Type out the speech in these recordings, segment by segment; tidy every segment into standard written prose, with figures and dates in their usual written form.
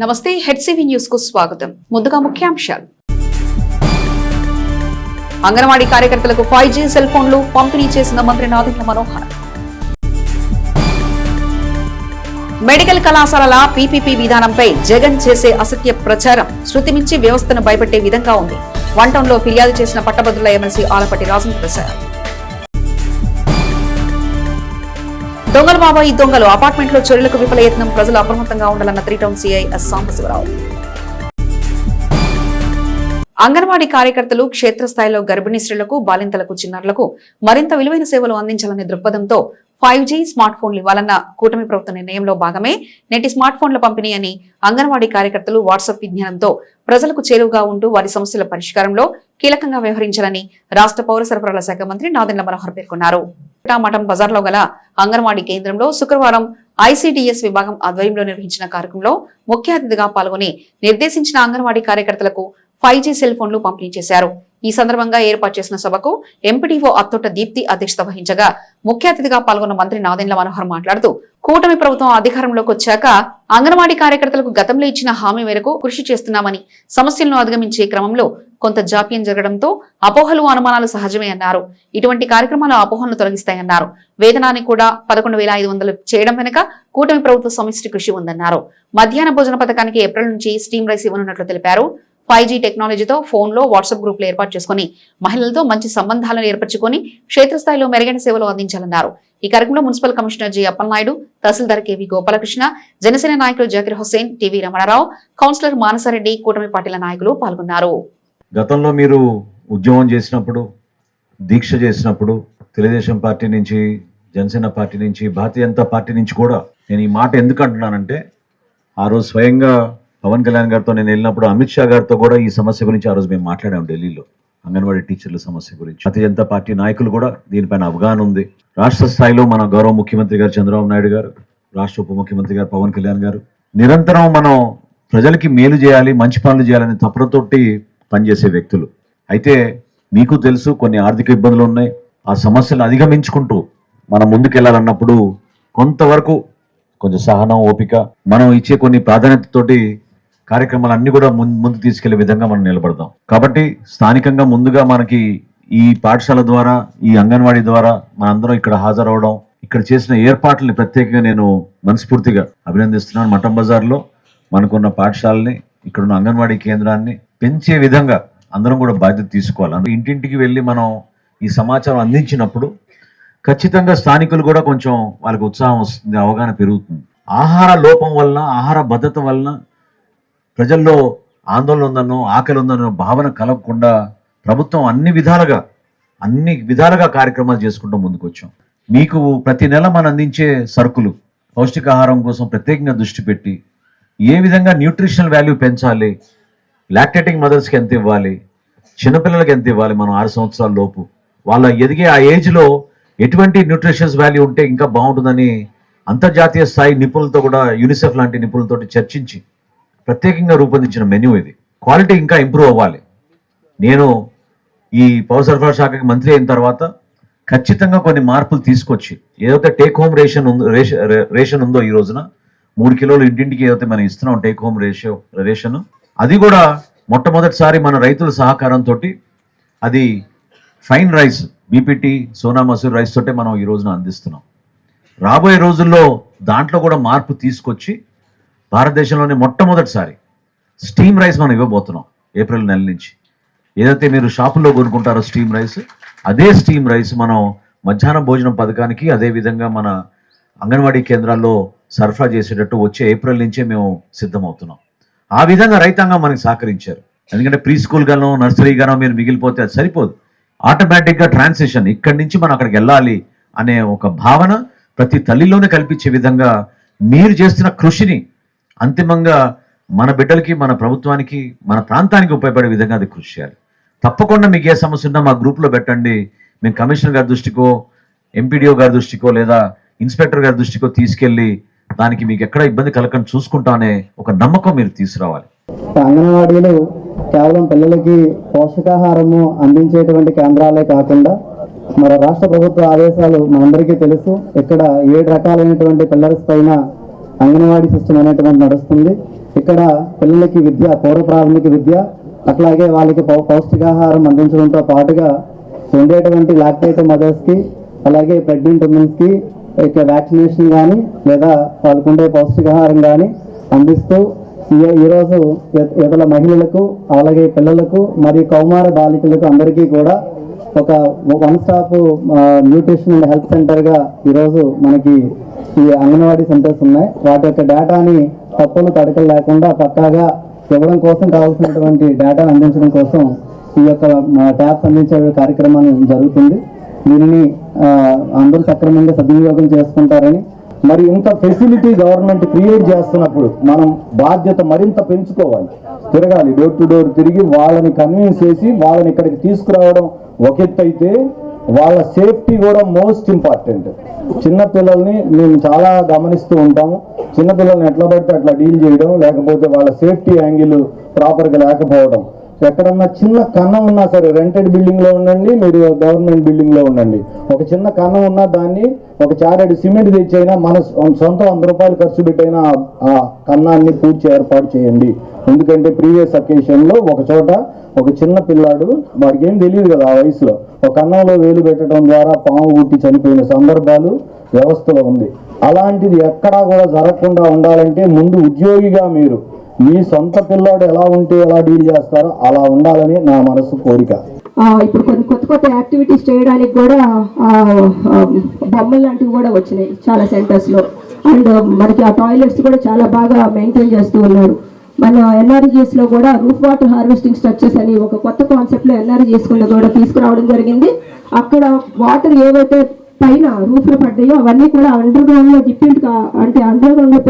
నమస్తే, HCV news కు స్వాగతం. ముందుగా ముఖ్యాంశాలు. అంగన్వాడీ కార్యకర్తలకు 5G సెల్ ఫోన్లు పంపిణీ చేసిన మంత్రి నాదెండ్ల మనోహర్. మెడికల్ కళాశాలల పీపీపీ విధానంపై జగన్ చేసే అసత్య ప్రచారం శృతిమించి వ్యవస్థను భయపెట్టే విధంగా ఉంది. వన్ టౌన్ లో ఫిర్యాదు చేసిన పట్టభద్రుల ఎమ్మెల్సీ ఆలపాటి రాజేంద్ర ప్రసాద్. దొంగల బాబాయి దొంగలు అపార్ట్మెంట్ లో చర్యలకు విఫల యత్నం, ప్రజలు అప్రమత్తంగా ఉండాలన్న 3 town CI S Sambasivarao. Anganwadi కార్యకర్తలు క్షేత్రస్థాయిలో గర్భిణీ స్త్రీలకు, బాలింతలకు, చిన్నారులకు మరింత విలువైన సేవలు అందించాలనే దృక్పథంతో 5G స్మార్ట్ ఫోన్లు ఇవ్వాలన్న కూటమి ప్రభుత్వ నిర్ణయంలో భాగమే నేటి స్మార్ట్ ఫోన్ల పంపిణీ అని అంగన్వాడీ కార్యకర్తలు వాట్సాప్ విజ్ఞానంతో ప్రజలకు చేరువుగా ఉంటూ వారి సమస్యల పరిష్కారంలో కీలకంగా వ్యవహరించాలని రాష్ట్ర పౌర సరఫరాల శాఖ మంత్రి నాదెండ్ల మనోహర్ పేర్కొన్నారు. మఠం బజార్లో గల అంగన్వాడీ కేంద్రంలో శుక్రవారం ICDS విభాగం ఆధ్వర్యంలో నిర్వహించిన కార్యక్రమంలో ముఖ్య అతిథిగా పాల్గొని నిర్దేశించిన అంగన్వాడీ కార్యకర్తలకు 5G సెల్ ఫోన్లు పంపిణీ చేశారు. ఈ సందర్భంగా ఏర్పాటు చేసిన సభకు ఎంపీడీఓ అత్తొట్ట దీప్తి అధ్యక్షత వహించగా ముఖ్య అతిథిగా పాల్గొన్న మంత్రి నాదెండ్ల మనోహర్ మాట్లాడుతూ, కూటమి ప్రభుత్వం అధికారంలోకి వచ్చాక అంగన్వాడీ కార్యకర్తలకు గతంలో ఇచ్చిన హామీ మేరకు కృషి చేస్తున్నామని, సమస్యలను అధిగమించే క్రమంలో కొంత జాప్యం జరగడంతో అపోహలు, అనుమానాలు సహజమే అన్నారు. ఇటువంటి కార్యక్రమాలు అపోహలను తొలగిస్తాయన్నారు. వేతనాన్ని కూడా 11,500 చేయడం వెనుక కూటమి ప్రభుత్వ సమిష్టి కృషి ఉందన్నారు. మధ్యాహ్న భోజన పథకానికి ఏప్రిల్ నుంచి స్టీమ్ రైస్ ఇవ్వనున్నట్లు తెలిపారు. 5G టెక్నాలజీతో ఫోన్లో వాట్సాప్ గ్రూపులు ఏర్పాటు చేసుకుని మహిళలతో మంచి సంబంధాలను ఏర్పరచుకుని క్షేత్రస్థాయిలో మెరుగైన సేవలు అందించాలన్నారు. ఈ కార్యక్రమంలో మున్సిపల్ కమిషనర్ జి అప్పలనాయుడు, తహసీల్దార్ KV గోపాలకృష్ణ, జనసేన నాయకులు జాకిర్ హుస్సేన్, టీవీ రమణారావు, కౌన్సిలర్ మానసారెడ్డి, కూటమి పార్టీల నాయకులు పాల్గొన్నారు. గతంలో మీరు ఉద్యమం చేసినప్పుడు, దీక్ష చేసినప్పుడు తెలుగుదేశం పార్టీ నుంచి, జనసేన పార్టీ నుంచి, భారతీయ జనతా పార్టీ నుంచి కూడా నేను ఈ మాట ఎందుకు అంటున్నానంటే, ఆ రోజు స్వయంగా పవన్ కళ్యాణ్ గారితో నేను వెళ్ళినప్పుడు అమిత్ షా గారితో కూడా ఈ సమస్య గురించి ఆ రోజు మేము మాట్లాడాము. ఢిల్లీలో అంగన్వాడీ టీచర్ల సమస్య గురించి భారతీయ జనతా పార్టీ నాయకులు కూడా దీనిపైన అవగాహన ఉంది. రాష్ట్ర స్థాయిలో మన గౌరవ ముఖ్యమంత్రి గారు చంద్రబాబు నాయుడు గారు, రాష్ట్ర ఉప ముఖ్యమంత్రి గారు పవన్ కళ్యాణ్ గారు నిరంతరం మనం ప్రజలకి మేలు చేయాలి, మంచి పనులు చేయాలనే తపనతోటి పనిచేసే వ్యక్తులు. అయితే మీకు తెలుసు, కొన్ని ఆర్థిక ఇబ్బందులు ఉన్నాయి. ఆ సమస్యలు అధిగమించుకుంటూ మనం ముందుకెళ్లాలన్నప్పుడు కొంతవరకు కొంచెం సహనం, ఓపిక, మనం ఇచ్చే కొన్ని ప్రాధాన్యతతోటి కార్యక్రమాలన్నీ కూడా ముందు తీసుకెళ్లే విధంగా మనం నిలబడదాం. కాబట్టి స్థానికంగా ముందుగా మనకి ఈ పాఠశాల ద్వారా, ఈ అంగన్వాడీ ద్వారా మనందరం ఇక్కడ హాజరవడం, ఇక్కడ చేసిన ఏర్పాట్లని ప్రత్యేకంగా నేను మనస్ఫూర్తిగా అభినందిస్తున్నాను. మఠం బజార్లో మనకున్న పాఠశాలని, ఇక్కడున్న అంగన్వాడీ కేంద్రాన్ని పెంచే విధంగా అందరం కూడా బాధ్యత తీసుకోవాలి. అంటే ఇంటింటికి వెళ్ళి మనం ఈ సమాచారం అందించినప్పుడు ఖచ్చితంగా స్థానికులు కూడా కొంచెం వాళ్ళకి ఉత్సాహం వస్తుంది, అవగాహన పెరుగుతుంది. ఆహార లోపం వలన, ఆహార భద్రత వలన ప్రజల్లో ఆందోళన ఉందనో, ఆకలి ఉందనో భావన కలగకుండా ప్రభుత్వం అన్ని విధాలుగా కార్యక్రమాలు చేసుకుంటూ ముందుకు వచ్చాం. మీకు ప్రతి నెల మనం అందించే సరుకులు, పౌష్టికాహారం కోసం ప్రత్యేకంగా దృష్టి పెట్టి ఏ విధంగా న్యూట్రిషనల్ వాల్యూ పెంచాలి, లాక్టేటింగ్ మదర్స్కి ఎంత ఇవ్వాలి, చిన్నపిల్లలకి ఎంత ఇవ్వాలి, మనం 6 సంవత్సరాల లోపు వాళ్ళ ఎదిగే ఆ ఏజ్లో ఎటువంటి న్యూట్రిషన్స్ వాల్యూ ఉంటే ఇంకా బాగుంటుందని అంతర్జాతీయ స్థాయి నిపుణులతో కూడా, యూనిసెఫ్ లాంటి నిపుణులతో చర్చించి ప్రత్యేకంగా రూపొందించిన మెన్యూ ఇది. క్వాలిటీ ఇంకా ఇంప్రూవ్ అవ్వాలి. నేను ఈ పౌర సరఫరా శాఖకి మంత్రి అయిన తర్వాత ఖచ్చితంగా కొన్ని మార్పులు తీసుకొచ్చి, ఏదైతే టేక్ హోమ్ రేషన్ ఉందో ఈ రోజున 3 కిలోలు ఇంటింటికి ఏదైతే మనం ఇస్తున్నాం టేక్ హోమ్ రేషన్, అది కూడా మొట్టమొదటిసారి మన రైతుల సహకారంతో అది fine rice, BPT, Sona masoor rice తోటే మనం ఈ రోజున అందిస్తున్నాం. రాబోయే రోజుల్లో దాంట్లో కూడా మార్పు తీసుకొచ్చి భారతదేశంలోనే మొట్టమొదటిసారి స్టీమ్ రైస్ మనం ఇవ్వబోతున్నాం ఏప్రిల్ నెల నుంచి. ఏదైతే మీరు షాపుల్లో కొనుక్కుంటారో స్టీమ్ రైస్, అదే స్టీమ్ రైస్ మనం మధ్యాహ్న భోజనం పథకానికి, అదేవిధంగా మన అంగన్వాడీ కేంద్రాల్లో సరఫరా చేసేటట్టు వచ్చే ఏప్రిల్ నుంచే మేము సిద్ధమవుతున్నాం. ఆ విధంగా రైతాంగం మనకి సహకరించారు. ఎందుకంటే ప్రీ స్కూల్ గానో, నర్సరీ గానో మీరు మిగిలిపోతే అది సరిపోదు. ఆటోమేటిక్గా ట్రాన్సిషన్ ఇక్కడి నుంచి మనం అక్కడికి వెళ్ళాలి అనే ఒక భావన ప్రతి తల్లిలోనే కల్పించే విధంగా మీరు చేస్తున్న కృషిని అంతిమంగా మన బిడ్డలకి, మన ప్రభుత్వానికి, మన ప్రాంతానికి ఉపయోగపడే విధంగా అది కృషి చేయాలి. తప్పకుండా మీకు ఏ సమస్య ఉన్నా మా గ్రూప్లో పెట్టండి. మేము కమిషనర్ గారి దృష్టికో, ఎంపీడీఓ గారి దృష్టికో, లేదా ఇన్స్పెక్టర్ గారి దృష్టికో తీసుకెళ్ళి దానికి మీకు ఎక్కడ ఇబ్బంది కలగకుండా చూసుకుంటానే ఒక నమ్మకం మీరు తీసుకురావాలి. అంగన్వాడీలు కేవలం పిల్లలకి పోషకాహారము అందించేటువంటి కేంద్రాలే కాకుండా మరి రాష్ట్ర ప్రభుత్వ ఆదేశాలు మనందరికీ తెలుసు. ఇక్కడ 7 రకాలైనటువంటి పిల్లర్స్ పైన అంగన్వాడీ సిస్టమ్ అనేటువంటి నడుస్తుంది. ఇక్కడ పిల్లలకి విద్య, పూర్వ ప్రాథమిక విద్య, అట్లాగే వాళ్ళకి పౌష్టికాహారం అందించడంతో పాటుగా ఉండేటువంటి లాక్టేటివ్ మదర్స్కి, అలాగే ప్రెగ్నెంట్ ఉమెన్స్కి ఇక వ్యాక్సినేషన్ కానీ లేదా వాళ్ళకు ఉండే పౌష్టికాహారం కానీ అందిస్తూ ఈరోజు ఇతర మహిళలకు, అలాగే పిల్లలకు మరియు కౌమార బాలికలకు అందరికీ కూడా ఒక one stop nutrition and health సెంటర్గా ఈరోజు మనకి ఈ అంగన్వాడీ సెంటర్స్ ఉన్నాయి. వాటి యొక్క డేటాని తప్పులు తడకలు లేకుండా పక్కాగా ఇవ్వడం కోసం కావాల్సినటువంటి డేటాను అందించడం కోసం ఈ యొక్క ట్యాబ్స్ అందించే కార్యక్రమం జరుగుతుంది. దీనిని అందరూ సక్రమంగా సద్వినియోగం చేసుకుంటారని, మరి ఇంత ఫెసిలిటీ గవర్నమెంట్ క్రియేట్ చేస్తున్నప్పుడు మనం బాధ్యత మరింత పెంచుకోవాలి. తిరగాలి, డోర్ టు డోర్ తిరిగి వాళ్ళని కన్విన్స్ చేసి వాళ్ళని ఇక్కడికి తీసుకురావడం ఒక ఎత్తు అయితే, వాళ్ళ సేఫ్టీ కూడా మోస్ట్ ఇంపార్టెంట్. చిన్నపిల్లల్ని మేము చాలా గమనిస్తూ ఉంటాము. చిన్నపిల్లల్ని ఎట్లా పడితే అట్లా డీల్ చేయడం, లేకపోతే వాళ్ళ సేఫ్టీ యాంగిల్ ప్రాపర్గా లేకపోవడం. ఎక్కడన్నా చిన్న కన్నం ఉన్నా సరే, రెంటెడ్ బిల్డింగ్లో ఉండండి, మీరు గవర్నమెంట్ బిల్డింగ్లో ఉండండి, ఒక చిన్న కన్నం ఉన్నా దాన్ని ఒక చారెడు సిమెంట్ తెచ్చైనా మన సొంత 100 రూపాయలు ఖర్చు పెట్టైనా ఆ కన్నాన్ని పూడ్చి ఏర్పాటు చేయండి. ఎందుకంటే ప్రీవియస్ అకేషన్లో ఒక చోట ఒక చిన్న పిల్లాడు, వాడికి ఏం తెలియదు కదా ఆ వయసులో, ఒక కన్నంలో వేలు పెట్టడం ద్వారా పాము గుట్టి చనిపోయిన సందర్భాలు వ్యవస్థలో ఉంది. అలాంటిది ఎక్కడా కూడా జరగకుండా ఉండాలంటే ముందు ఉద్యోగిగా మీరు మీ సొంత పిల్లాడు ఎలా ఉంటే ఎలా డీల్ చేస్తారో అలా ఉండాలని నా మనసు కోరిక. ఇప్పుడు కొన్ని కొత్త యాక్టివిటీస్ చేయడానికి కూడా బొమ్మలు లాంటివి కూడా వచ్చినాయి చాలా సెంటర్స్లో. అండ్ మనకి ఆ టాయిలెట్స్ కూడా చాలా బాగా మెయింటైన్ చేస్తూ ఉన్నారు. మన ఎన్ఆర్జీఎస్లో కూడా రూఫ్ వాటర్ హార్వెస్టింగ్ స్ట్రక్చర్స్ అని ఒక కొత్త కాన్సెప్ట్లో ఎన్ఆర్జీఎస్ కూడా తీసుకురావడం జరిగింది. అక్కడ వాటర్ ఏవైతే పైన రూఫ్లో పడ్డాయో అవన్నీ కూడా అండర్ గ్రౌండ్లో అంటే అండర్ గ్రౌండ్లో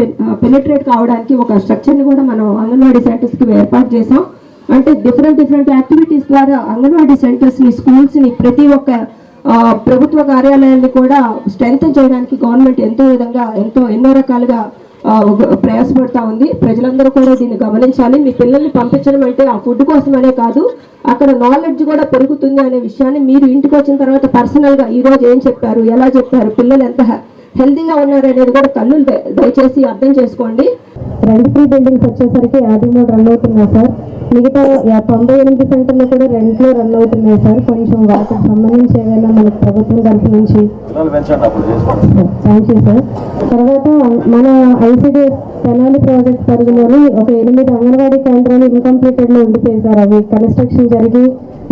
పెనిట్రేట్ కావడానికి ఒక స్ట్రక్చర్ని కూడా మనం అంగన్వాడీ సెంటర్స్కి ఏర్పాటు చేసాం. అంటే డిఫరెంట్ యాక్టివిటీస్ ద్వారా అంగన్వాడీ సెంటర్స్ని, స్కూల్స్ని, ప్రతి ఒక్క ప్రభుత్వ కార్యాలయాన్ని కూడా స్ట్రెంగ్త్ చేయడానికి గవర్నమెంట్ ఎన్నో రకాలుగా ప్రయాసపడుతూ ఉంది. ప్రజలందరూ కూడా దీన్ని గమనించాలి. మీ పిల్లల్ని పంపించడం అంటే ఆ ఫుడ్ కోసమనే కాదు, అక్కడ నాలెడ్జ్ కూడా పెరుగుతుంది అనే విషయాన్ని మీరు ఇంటికి వచ్చిన తర్వాత పర్సనల్గా ఈరోజు ఏం చెప్పారు, ఎలా చెప్పారు, పిల్లలు ఎంత హెల్తీగా ఉన్నారు అనేది కూడా కళ్ళు దయచేసి అర్థం చేసుకోండి. 2 బిల్డింగ్స్ వచ్చేసరికి 53 రన్ అవుతున్నాయి సార్. మిగతా 98 సెంటర్లు కూడా రెంట్లో రన్ అవుతున్నాయి సార్. కొంచెం వాటికి సంబంధించి ఏదైనా మనకు ప్రభుత్వం తరఫు నుంచి థ్యాంక్ యూ సార్. తర్వాత మన ఐసిడిఎస్ తెనాలి ప్రాజెక్ట్ పరిధిలోని ఒక 8 అంగన్వాడీ కేంద్రాలు ఇన్కంప్లీటెడ్లో ఉండిపోయాయి సార్. అవి కన్స్ట్రక్షన్ జరిగి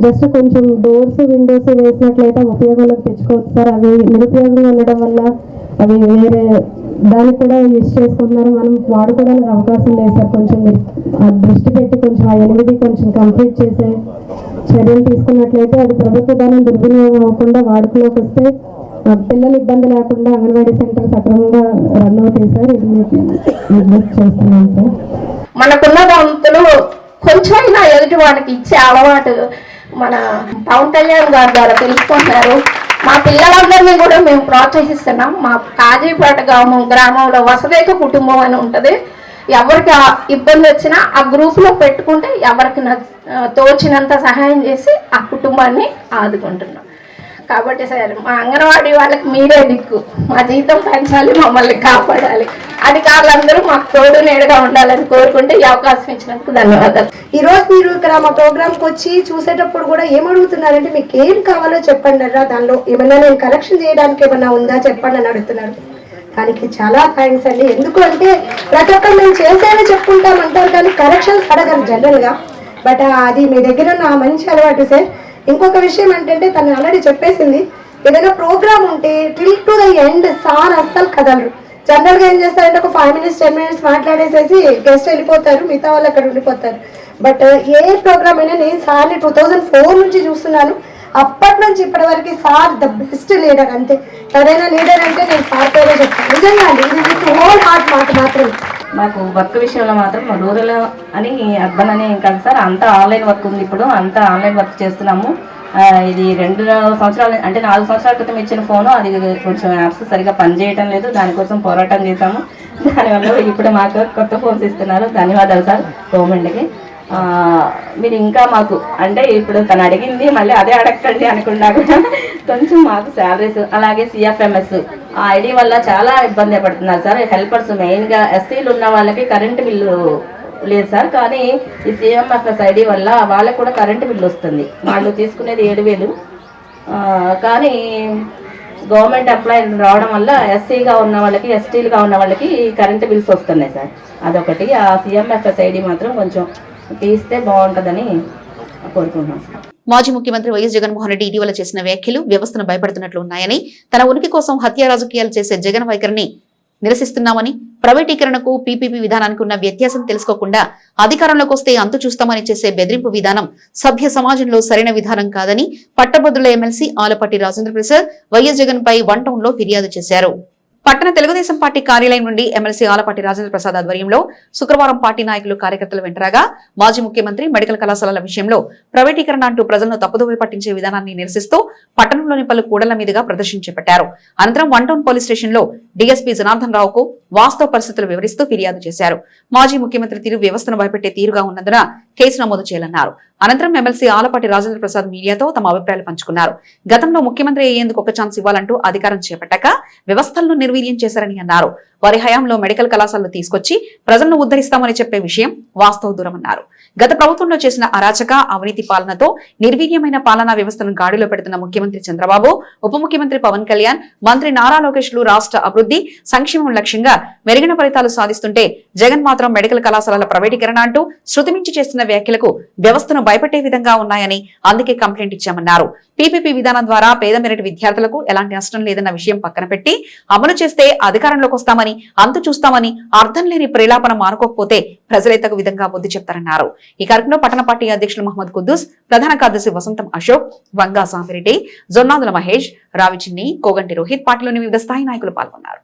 జస్ట్ కొంచెం డోర్స్, విండోస్ వేసినట్లయితే ఉపయోగంలోకి తెచ్చుకోవచ్చు సార్. అవి నిరుపయోగంగా ఉండడం వల్ల అవి వేరే దానికి కూడా యూజ్ చేసుకుంటున్నారు. మనం వాడుకోవడానికి అవకాశం లేదు సార్. కొంచెం మీరు దృష్టి పెట్టి కొంచెం ఆ 8 కొంచెం కంప్లీట్ చేసే చర్యలు తీసుకున్నట్లయితే అది ప్రభుత్వ ధనం దుర్వినియోగం అవ్వకుండా వాడుకలోకి వస్తే పిల్లలు ఇబ్బంది లేకుండా అంగన్వాడీ సెంటర్ సక్రమంగా రన్ అవుతాయి సార్. ఇది మీకు విజ్ఞప్తి చేస్తున్నాను సార్. మనకున్న వంతులు కొంచెమైనా ఎదుటి వాడికి ఇచ్చే అలవాటు మన పవన్ కళ్యాణ్ గారి ద్వారా తెలుసుకుంటున్నారు. మా పిల్లలందరినీ కూడా మేము ప్రోత్సహిస్తున్నాం. మా కాజీపేట గ్రామంలో వసదేక కుటుంబం అని ఉంటుంది. ఎవరికి ఇబ్బంది వచ్చినా ఆ గ్రూప్లో పెట్టుకుంటే ఎవరికి తోచినంత సహాయం చేసి ఆ కుటుంబాన్ని ఆదుకుంటున్నాం. కాబట్టి సార్ మా అంగన్వాడీ వాళ్ళకి మీరే దిక్కు. మా జీతం పెంచాలి, మమ్మల్ని కాపాడాలి. అధికారులందరూ మాకు తోడు నీడగా ఉండాలని కోరుకుంటే ఈ అవకాశం ఇచ్చినందుకు ధన్యవాదాలు. ఈరోజు మీరు ఇక్కడ మా ప్రోగ్రామ్కి వచ్చి చూసేటప్పుడు కూడా ఏమడుగుతున్నారంటే మీకు ఏం కావాలో చెప్పండి అన్నా, దానిలో ఏమన్నా నేను కరెక్షన్ చేయడానికి ఏమన్నా ఉందా చెప్పండి అని అడుగుతున్నారు. దానికి చాలా థ్యాంక్స్ అండి. ఎందుకు అంటే ప్రతి ఒక్కరు మేము చేసేవి చెప్పుకుంటాం అంటారు కానీ కరెక్షన్స్ అడగరు జనరల్గా. బట్ అది మీ దగ్గర ఉన్న మంచి అలవాటు సార్. ఇంకొక విషయం ఏంటంటే తను ఆల్రెడీ చెప్పేసింది, ఏదైనా ప్రోగ్రామ్ ఉంటే till to the end sir అస్సలు కదలరు. జనరల్గా ఏం చేస్తారంటే ఒక 5 minutes 10 minutes మాట్లాడేసేసి గెస్ట్ వెళ్ళిపోతారు, మిగతా వాళ్ళు అక్కడ ఉండిపోతారు. బట్ ఏ ప్రోగ్రామ్ అయినా నేను సార్ని 2004 నుంచి చూస్తున్నాను. అప్పటి నుంచి ఇప్పటి వరకు సార్ ద బెస్ట్ లీడర్. అంతే, ఎవరైనా లీడర్ అంటే నేను సార్ పేరే చెప్తాను. నిజంగా అండి, ఇది విత్ హోల్ హార్ట్ మాట మాత్రమే. మాకు వర్క్ విషయంలో మాత్రం రూరల్ అని అర్బన్ అని ఏం కాదు సార్, అంతా ఆన్లైన్ వర్క్ ఉంది. ఇప్పుడు అంతా ఆన్లైన్ వర్క్ చేస్తున్నాము. ఇది 2 సంవత్సరాలు అంటే 4 సంవత్సరాల క్రితం ఇచ్చిన ఫోను, అది కొంచెం యాప్స్ సరిగా పనిచేయటం లేదు. దానికోసం పోరాటం చేశాము. దానివల్ల ఇప్పుడు మాకు కొత్త ఫోన్స్ ఇస్తున్నారు. ధన్యవాదాలు సార్ గవర్నమెంట్కి. మీరు ఇంకా మాకు అంటే ఇప్పుడు తను అడిగింది మళ్ళీ అదే అడగండి అనుకున్నా కూడా కొంచెం మాకు శాలరీస్, అలాగే సిఎఫ్ఎంఎస్ ఆ ఐడి వల్ల చాలా ఇబ్బంది పడుతున్నారు సార్. హెల్పర్స్ మెయిన్గా ఎస్సీలు ఉన్న వాళ్ళకి కరెంటు బిల్లు లేదు సార్. కానీ ఈ CMFS ID వల్ల వాళ్ళకు కూడా కరెంటు బిల్లు వస్తుంది. వాళ్ళు తీసుకునేది 7,000. కానీ గవర్నమెంట్ అప్లై రావడం వల్ల ఎస్సీగా ఉన్న వాళ్ళకి, ఎస్టీలుగా ఉన్న వాళ్ళకి కరెంటు బిల్స్ వస్తున్నాయి సార్. అదొకటి. ఆ CMFS ID మాత్రం కొంచెం తీస్తే బాగుంటుందని కోరుకుంటున్నాం సార్. మాజీ ముఖ్యమంత్రి వైఎస్ జగన్మోహన్ రెడ్డి ఇటీవల చేసిన వ్యాఖ్యలు వ్యవస్థను భయపడుతున్నట్లు ఉన్నాయని, తన ఉనికి కోసం హత్య రాజకీయాలు చేసే జగన్ వైఖరిని నిరసిస్తున్నామని, ప్రైవేటీకరణకు PPP విధానానికి ఉన్న వ్యత్యాసం తెలుసుకోకుండా అధికారంలోకి వస్తే అంతు చూస్తామని చేసే బెదిరింపు విధానం సభ్య సమాజంలో సరైన విధానం కాదని పట్టభద్రుల ఎమ్మెల్సీ ఆలపాటి రాజేంద్ర ప్రసాద్ వైఎస్ జగన్ పై 1 టౌన్ లో ఫిర్యాదు చేశారు. పట్టణ తెలుగుదేశం పార్టీ కార్యాలయం నుండి ఎమ్మెల్సీ ఆలపాటి రాజేంద్ర ప్రసాద్ ఆధ్వర్యంలో శుక్రవారం పార్టీ నాయకులు కార్యకర్తలు వెంటరాగా మాజీ ముఖ్యమంత్రి మెడికల్ కళాశాలల విషయంలో ప్రైవేటీకరణ అంటూ ప్రజలను తప్పుదోవ పట్టించే విధానాన్ని నిరసిస్తూ పట్టణంలోని పలు కూడళ్ల మీదుగా ప్రదర్శన చేపట్టారు. అనంతరం 1 టౌన్ పోలీస్ స్టేషన్ లో DSP జనార్దన్ రావుకు వాస్తవ పరిస్థితులు వివరిస్తూ ఫిర్యాదు చేశారు. మాజీ ముఖ్యమంత్రి తీరు వ్యవస్థను భయపెట్టే తీరుగా ఉన్నందున కేసు నమోదు చేయాలన్నారు. అనంతరం ఎమ్మెల్సీ ఆలపాటి రాజేంద్ర ప్రసాద్ మీడియాతో తమ అభిప్రాయాలు పంచుకున్నారు. గతంలో ముఖ్యమంత్రి అయ్యేందుకు ఒక ఛాన్స్ ఇవ్వాలంటూ అధికారం చేపట్టాక వ్యవస్థలను నిర్వీర్యం చేశారని అన్నారు. వారి హయాంలో మెడికల్ కళాశాలలు తీసుకొచ్చి ప్రజలను ఉద్ధరిస్తామని చెప్పే విషయం వాస్తవ దూరమన్నారు. గత ప్రభుత్వంలో చేసిన అరాచక అవినీతి పాలనతో నిర్వీర్యమైన పాలనా వ్యవస్థను గాడిలో పెడుతున్న ముఖ్యమంత్రి చంద్రబాబు, ఉప ముఖ్యమంత్రి పవన్ కళ్యాణ్, మంత్రి నారా లోకేష్లు రాష్ట్ర అభివృద్ధి సంక్షేమం లక్ష్యంగా మెరుగైన ఫలితాలు సాధిస్తుంటే జగన్ మాత్రం మెడికల్ కళాశాలల ప్రైవేటీకరణ అంటూ శృతిమించి చేస్తున్న వ్యాఖ్యలకు వ్యవస్థను భయపెట్టే విధంగా ఉన్నాయని అందుకే కంప్లైంట్ ఇచ్చామన్నారు. PPP విధానం ద్వారా పేద మెరిట్ విద్యార్థులకు ఎలాంటి నష్టం లేదన్న విషయం పక్కన పెట్టి అమలు చేస్తే అధికారంలోకి వస్తామని, అంతు చూస్తామని అర్థం లేని ప్రేలాపన మానుకోకపోతే ప్రజలే తగు విధంగా బుద్ధి చెప్తారన్నారు. ఈ కార్యక్రమంలో పట్టణ పార్టీ అధ్యక్షులు మహమ్మద్ కుద్దూస్, ప్రధాన కార్యదర్శి వసంతం అశోక్, వంగా సామిరెడ్డి, జొన్నాదుల మహేష్, రావిచిన్ని, కోగంటి రోహిత్, పార్టీలోని వివిధ స్థాయి నాయకులు పాల్గొన్నారు.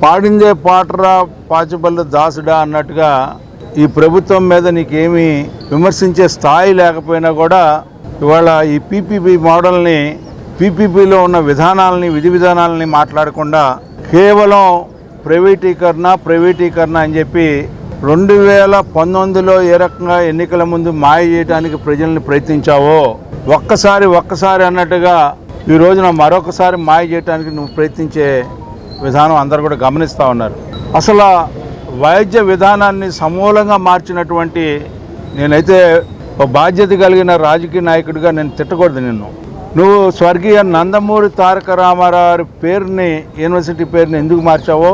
పాడిందే పాటరా పాచిబల్ల దాసుడా అన్నట్టుగా ఈ ప్రభుత్వం మీద నీకేమీ విమర్శించే స్థాయి లేకపోయినా కూడా ఇవాళ ఈ PPP మోడల్ని, PPPలో ఉన్న విధానాలని, విధి విధానాలని మాట్లాడకుండా కేవలం ప్రైవేటీకరణ అని చెప్పి 2019లో ఏ రకంగా ఎన్నికల ముందు మాయ చేయడానికి ప్రజల్ని ప్రయత్నించావో ఒక్కసారి అన్నట్టుగా ఈ రోజున మరొకసారి మాయ చేయడానికి నువ్వు ప్రయత్నించే విధానం అందరూ కూడా గమనిస్తూ ఉన్నారు. అసలు వైద్య విధానాన్ని సమూలంగా మార్చినటువంటి, నేనైతే ఒక బాధ్యత కలిగిన రాజకీయ నాయకుడిగా నేను తిట్టకూడదు నిన్ను. నువ్వు స్వర్గీయ నందమూరి తారక రామారావు పేరుని, యూనివర్సిటీ పేరుని ఎందుకు మార్చావో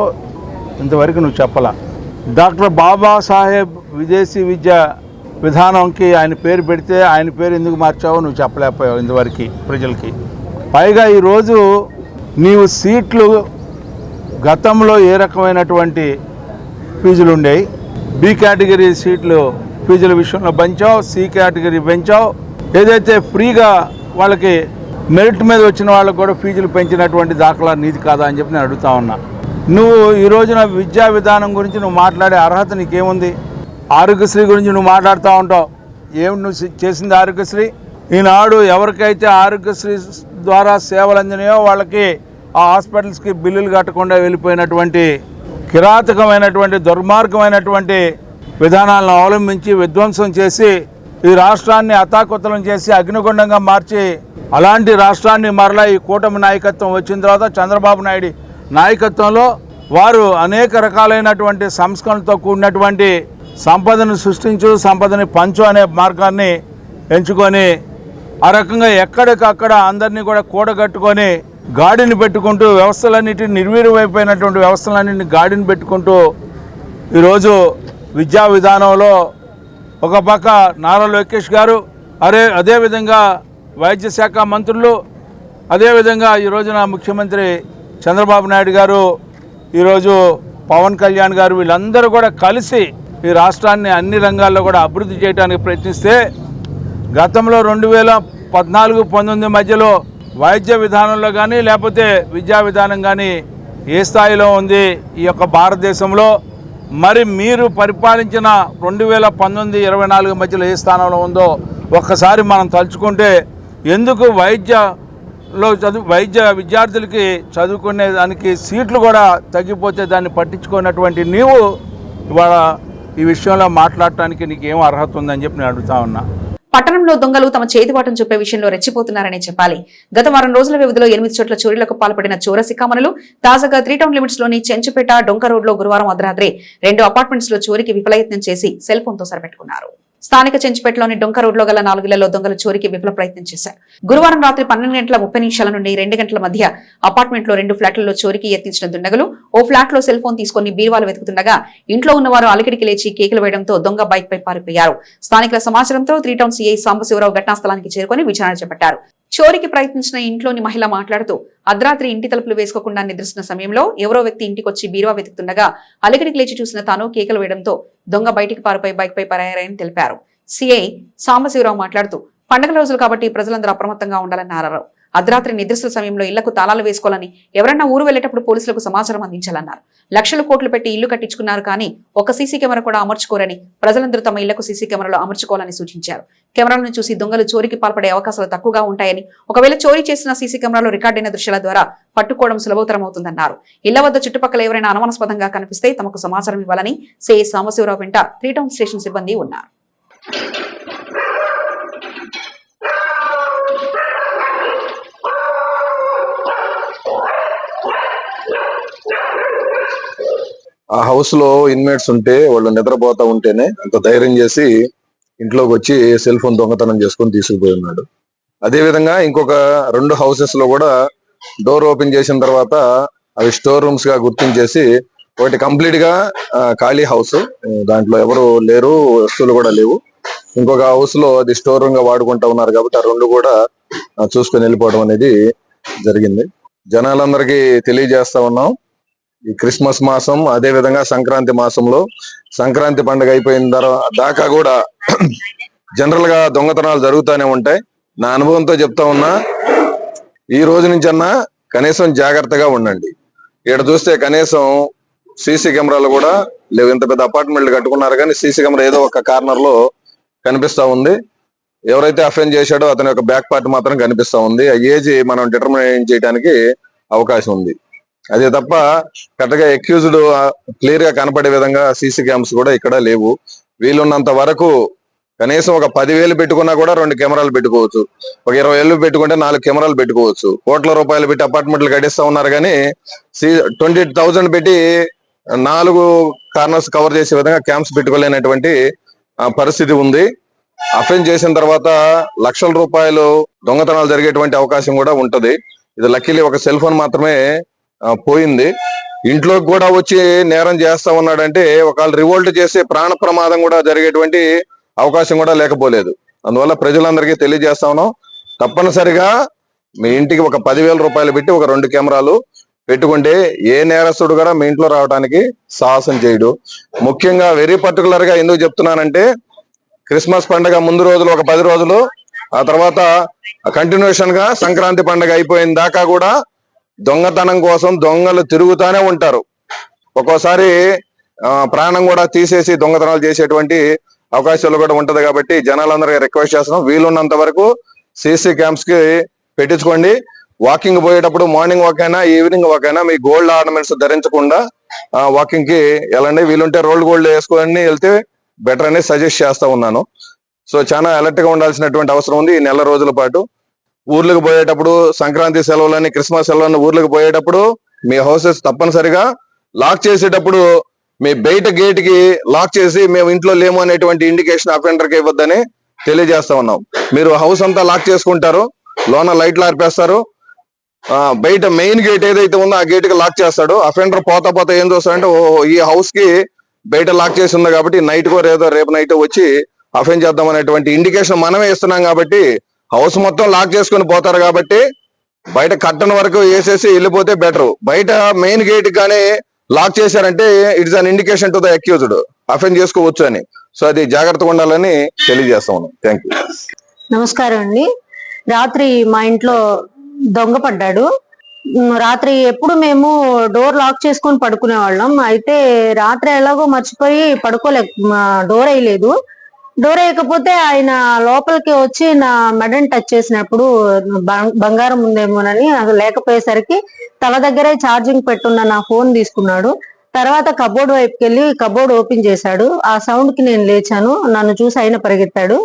ఇంతవరకు నువ్వు చెప్పలా. డాక్టర్ బాబాసాహెబ్ విదేశీ విద్య విధానంకి ఆయన పేరు పెడితే ఆయన పేరు ఎందుకు మార్చావో నువ్వు చెప్పలేకపోయావు ఇంతవరకు ప్రజలకి. పైగా ఈరోజు నీవు సీట్లు గతంలో ఏ రకమైనటువంటి ఫీజులు ఉండేవి, B కేటగిరీ సీట్లు ఫీజుల విషయంలో పెంచావు, C కేటగిరీ పెంచావు. ఏదైతే ఫ్రీగా వాళ్ళకి మెరిట్ మీద వచ్చిన వాళ్ళకు కూడా ఫీజులు పెంచినటువంటి దాఖలా నీతి కాదా అని చెప్పి నేను అడుగుతా ఉన్నా. నువ్వు ఈ రోజున విద్యా విధానం గురించి నువ్వు మాట్లాడే అర్హత నీకేముంది? ఆరోగ్యశ్రీ గురించి నువ్వు మాట్లాడుతూ ఉంటావు. ఏమి నువ్వు చేసింది ఆరోగ్యశ్రీ? ఈనాడు ఎవరికైతే ఆరోగ్యశ్రీ ద్వారా సేవలు అందినాయో వాళ్ళకి ఆ హాస్పిటల్స్కి బిల్లులు కట్టకుండా వెళ్ళిపోయినటువంటి కిరాతకమైనటువంటి దుర్మార్గమైనటువంటి విధానాలను అవలంబించి విధ్వంసం చేసి ఈ రాష్ట్రాన్ని అతాకుతలం చేసి అగ్నిగుండంగా మార్చి, అలాంటి రాష్ట్రాన్ని మరలా ఈ కూటమి నాయకత్వం వచ్చిన తర్వాత చంద్రబాబు నాయుడు నాయకత్వంలో వారు అనేక రకాలైనటువంటి సంస్కరణలతో కూడినటువంటి సంపదను సృష్టించు, సంపదని పంచు అనే మార్గాన్ని ఎంచుకొని ఆ రకంగా ఎక్కడికక్కడ అందరినీ కూడా కూడగట్టుకొని గాడిని పెట్టుకుంటూ వ్యవస్థలన్నిటిని నిర్వీర్యమైపోయినటువంటి వ్యవస్థలన్నింటినీ గాడిని పెట్టుకుంటూ ఈరోజు విద్యా విధానంలో ఒక పక్క నారా లోకేష్ గారు, అదేవిధంగా వైద్య శాఖ మంత్రులు, అదేవిధంగా ఈ రోజున ముఖ్యమంత్రి చంద్రబాబు నాయుడు గారు, ఈరోజు పవన్ కళ్యాణ్ గారు, వీళ్ళందరూ కూడా కలిసి ఈ రాష్ట్రాన్ని అన్ని రంగాల్లో కూడా అభివృద్ధి చేయడానికి ప్రయత్నిస్తే గతంలో 2014-19 మధ్యలో వైద్య విధానంలో కానీ లేకపోతే విద్యా విధానం కానీ ఏ స్థాయిలో ఉంది ఈ యొక్క భారతదేశంలో? మరి మీరు పరిపాలించిన 2019-24 మధ్యలో ఏ స్థానంలో ఉందో ఒక్కసారి మనం తలుచుకుంటే, ఎందుకు వైద్య విద్యార్థులకి చదువుకునే దానికి సీట్లు కూడా తగ్గిపోతే దాన్ని పట్టించుకున్నటువంటి నీవు ఇవాళ ఈ విషయంలో మాట్లాడటానికి నీకేం అర్హత ఉందని చెప్పి నేను అడుగుతా ఉన్నా. పట్టణంలో దొంగలు తమ చేతివాటం చూపే విషయంలో రెచ్చిపోతున్నారనే చెప్పాలి. గత వారం రోజుల వ్యవధిలో 8 చోట్ల చోరీలకు పాల్పడిన చోరసికామణులు తాజాగా 3 టౌన్ లిమిట్స్ లోని చెంచుపేట డొంక రోడ్ లో గురువారం అర్ధరాత్రి 2 అపార్ట్మెంట్స్ లో చోరీకి విఫలయత్నం చేసి సెల్ ఫోన్ తో సరిపెట్టుకున్నారు. స్థానిక చెంచుపేటలోని డొంక రోడ్ లో గల 4 ఇళ్లలో దొంగలు చోరీకి విఫల ప్రయత్నం చేశారు. గురువారం రాత్రి 12:30 నుండి 2 గంటల మధ్య అపార్ట్మెంట్ లో 2 ఫ్లాట్లలో చోరీకి యత్నించిన దుండగులు ఓ ఫ్లాట్ లో సెల్ ఫోన్ తీసుకుని బీరువాలు వెతుకుతుండగా ఇంట్లో ఉన్నవారు అలికిడికి లేచి కేకలు వేయడంతో దొంగ బైక్ పై పారిపోయారు. స్థానికుల సమాచారంతో 3 టౌన్ సిఐ సాంబశివరావు ఘటనా స్థలానికి చేరుకుని విచారణ చేపట్టారు. చోరీకి ప్రయత్నించిన ఇంట్లోని మహిళ మాట్లాడుతూ అర్ధరాత్రి ఇంటి తలుపులు వేసుకోకుండా నిద్రిస్తున్న సమయంలో ఎవరో వ్యక్తి ఇంటికొచ్చి బీరువా వెతుకుతుండగా అలికిడికి లేచి చూసిన తాను కేకలు వేయడంతో దొంగ బయటికి పారిపోయి బైక్ పై పరారని తెలిపారు. సిఐ సాంబశివరావు మాట్లాడుతూ పండుగల రోజులు కాబట్టి ప్రజలందరూ అప్రమత్తంగా ఉండాలన్నారు. అర్ధరాత్రి నిద్రిస్తున్న సమయంలో ఇళ్లకు తాళాలు వేసుకోవాలని ఎవరన్నా ఊరు వెళ్లేటప్పుడు పోలీసులకు సమాచారం అందించాలన్నారు. లక్షలు కోట్లు పెట్టి ఇల్లు కట్టించుకున్నారు కానీ ఒక సీసీ కెమెరా కూడా అమర్చుకోరని ప్రజలందరూ తమ ఇళ్లకు సీసీ కెమెరాలు అమర్చుకోవాలని సూచించారు. కెమెరాలను చూసి దొంగలు చోరీకి పాల్పడే అవకాశాలు తక్కువగా ఉంటాయని ఒకవేళ చోరీ చేసిన సీసీ కెమెరాలో రికార్డైన దృశ్యాల ద్వారా పట్టుకోవడం సులభతరమవుతుందన్నారు. ఇళ్ల వద్ద చుట్టుపక్కల ఎవరైనా అనుమానాస్పదంగా కనిపిస్తే తమకు సమాచారం ఇవ్వాలని సిఐ సాంబశివరావు వెంట 3 టౌన్ స్టేషన్ సిబ్బంది ఉన్నారు. ఆ హౌస్ లో ఇన్మేట్స్ ఉంటే వాళ్ళు నిద్రపోతా ఉంటేనే అంత ధైర్యం చేసి ఇంట్లోకి వచ్చి సెల్ ఫోన్ దొంగతనం చేసుకొని తీసుకుపోయి ఉన్నాడు. అదే విధంగా ఇంకొక 2 హౌసెస్ లో కూడా డోర్ ఓపెన్ చేసిన తర్వాత అవి స్టోర్ రూమ్స్ గా గుర్తించేసి ఒకటి కంప్లీట్ గా ఖాళీ హౌస్, దాంట్లో ఎవరు లేరు, వస్తువులు కూడా లేవు. ఇంకొక హౌస్ లో అది స్టోర్ రూమ్ గా వాడుకుంటా ఉన్నారు కాబట్టి ఆ 2 కూడా చూసుకొని వెళ్ళిపోవడం అనేది జరిగింది. జనాలందరికీ తెలియజేస్తా ఉన్నాం, ఈ క్రిస్మస్ మాసం అదే విధంగా సంక్రాంతి మాసంలో సంక్రాంతి పండుగ అయిపోయిన దాకా కూడా జనరల్ గా దొంగతనాలు జరుగుతూనే ఉంటాయి. నా అనుభవంతో చెప్తా ఉన్నా, ఈ రోజు నుంచన్నా కనీసం జాగ్రత్తగా ఉండండి. ఇక్కడ చూస్తే కనీసం సీసీ కెమెరాలు కూడా లేవు. ఇంత పెద్ద అపార్ట్మెంట్లు కట్టుకున్నారు కానీ సీసీ కెమెరా ఏదో ఒక కార్నర్ లో కనిపిస్తా ఉంది. ఎవరైతే అఫెండ్ చేశాడో అతని యొక్క బ్యాక్ పార్ట్ మాత్రం కనిపిస్తా ఉంది. ఆ ఏజ్ మనం డిటర్మిన్ చేయడానికి అవకాశం ఉంది. అదే తప్ప కరెక్ట్ గా అక్యూజ్డ్ క్లియర్ గా కనపడే విధంగా సీసీ క్యామ్స్ కూడా ఇక్కడ లేవు. వీలున్నంత వరకు కనీసం ఒక 10,000 పెట్టుకున్నా కూడా 2 కెమెరాలు పెట్టుకోవచ్చు. ఒక 20,000 పెట్టుకుంటే 4 కెమెరాలు పెట్టుకోవచ్చు. కోట్ల రూపాయలు పెట్టి అపార్ట్మెంట్లు కట్టిస్తా ఉన్నారు కానీ 20,000 పెట్టి 4 కార్నర్స్ కవర్ చేసే విధంగా క్యాంప్స్ పెట్టుకోలేనటువంటి పరిస్థితి ఉంది. అఫెన్స్ చేసిన తర్వాత లక్షల రూపాయలు దొంగతనాలు జరిగేటువంటి అవకాశం కూడా ఉంటది. ఇది లక్కీలీ ఒక సెల్ ఫోన్ మాత్రమే పోయింది. ఇంట్లోకి కూడా వచ్చి నేరం చేస్తా ఉన్నాడంటే ఒకవేళ రివోల్ట్ చేసే ప్రాణ ప్రమాదం కూడా జరిగేటువంటి అవకాశం కూడా లేకపోలేదు. అందువల్ల ప్రజలందరికీ తెలియజేస్తా ఉన్నాం, తప్పనిసరిగా మీ ఇంటికి ఒక 10,000 రూపాయలు పెట్టి ఒక 2 కెమెరాలు పెట్టుకుంటే ఏ నేరస్తుడు కూడా మీ ఇంట్లో రావడానికి సాహసం చేయడు. ముఖ్యంగా వెరీ పర్టికులర్ గా ఎందుకు చెప్తున్నానంటే క్రిస్మస్ పండుగ ముందు రోజులు ఒక 10 రోజులు, ఆ తర్వాత కంటిన్యూషన్ గా సంక్రాంతి పండుగ అయిపోయిన దాకా కూడా దొంగతనం కోసం దొంగలు తిరుగుతూనే ఉంటారు. ఒక్కోసారి ప్రాణం కూడా తీసేసి దొంగతనాలు చేసేటువంటి అవకాశాలు కూడా ఉంటది. కాబట్టి జనాలందరికీ రిక్వెస్ట్ చేస్తున్నాం, వీలున్నంత వరకు సీసీ క్యామ్స్ కి పెట్టించుకోండి. వాకింగ్ పోయేటప్పుడు మార్నింగ్ వాక్ అయినా ఈవినింగ్ వాక్ అయినా మీ గోల్డ్ ఆర్నమెంట్స్ ధరించకుండా వాకింగ్ కి వెళ్ళండి. వీలుంటే రోల్డ్ గోల్డ్ వేసుకొని వెళ్తే బెటర్ అని సజెస్ట్ చేస్తా ఉన్నాను. సో చాలా అలర్ట్ గా ఉండాల్సినటువంటి అవసరం ఉంది. ఈ నెల రోజుల పాటు ఊర్లకు పోయేటప్పుడు సంక్రాంతి సెలవులని క్రిస్మస్ సెలవులని ఊర్లకు పోయేటప్పుడు మీ హౌసెస్ తప్పనిసరిగా లాక్ చేసేటప్పుడు మీ బయట గేట్ కి లాక్ చేసి మేము ఇంట్లో లేము అనేటువంటి ఇండికేషన్ అఫెండర్ కి ఇవ్వద్దని తెలియజేస్తా ఉన్నాం. మీరు హౌస్ అంతా లాక్ చేసుకుంటారు, లోన లైట్లు ఆర్పేస్తారు, బయట మెయిన్ గేట్ ఏదైతే ఉందో ఆ గేట్ కి లాక్ చేస్తాడు. అఫెండర్ పోతా ఏం చూస్తాడంటే ఈ హౌస్ కి బయట లాక్ చేసి ఉంది కాబట్టి నైట్ కో రేపు నైట్ వచ్చి అఫెండ్ చేద్దాం అనేటువంటి ఇండికేషన్ మనమే ఇస్తున్నాం. కాబట్టి హౌస్ మొత్తం లాక్ చేసుకుని పోతారు కాబట్టి బయట కట్టన్ వరకు వేసేసి వెళ్ళిపోతే బెటర్. బయట మెయిన్ గేట్ కానీ లాక్ చేశారంటే it's an indication to the accused, offend చేసుకోవచ్చు అని. సో అది జాగ్రత్తగా ఉండాలని తెలియజేస్తా ఉన్నాం. Thank you. నమస్కారం అండి. రాత్రి మా ఇంట్లో దొంగ పడ్డాడు. రాత్రి ఎప్పుడు మేము డోర్ లాక్ చేసుకొని పడుకునే వాళ్ళం. అయితే రాత్రి ఎలాగో మర్చిపోయి డోర్ వేయలేదు. డోర్ వేయకపోతే ఆయన లోపలికి వచ్చి నా మెడని టచ్ చేసినప్పుడు బంగారం ఉందేమోనని అది లేకపోయేసరికి తల దగ్గరే ఛార్జింగ్ పెట్టున్న నా ఫోన్ తీసుకున్నాడు. తర్వాత కబోర్డ్ వైపుకి వెళ్ళి కబోర్డ్ ఓపెన్ చేశాడు. ఆ సౌండ్ కి నేను లేచాను. నన్ను చూసి ఆయన పరిగెత్తాడు.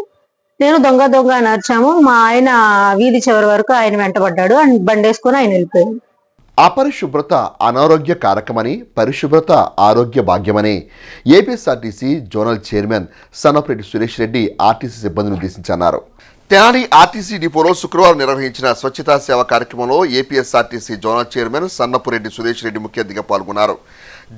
నేను దొంగ దొంగ అని అరిచాము. మా ఆయన వీధి చివరి వరకు ఆయన వెంటబడ్డాడు అండ్ బండేసుకొని ఆయన వెళ్ళిపోయాడు. అపరిశుభ్రత అనారోగ్య కారకమని, పరిశుభ్రత ఆరోగ్య భాగ్యమని APSRTC zonal chairman Sannapureddy Suresh Reddy RTC సిబ్బందిని ఉద్దేశించన్నారు. తెనాలి ఆర్టీసీ డిపోలో శుక్రవారం నిర్వహించిన స్వచ్ఛతా సేవ కార్యక్రమంలో APSRTC zonal chairman Sannapureddy Suresh Reddy ముఖ్య అతిథిగా పాల్గొన్నారు.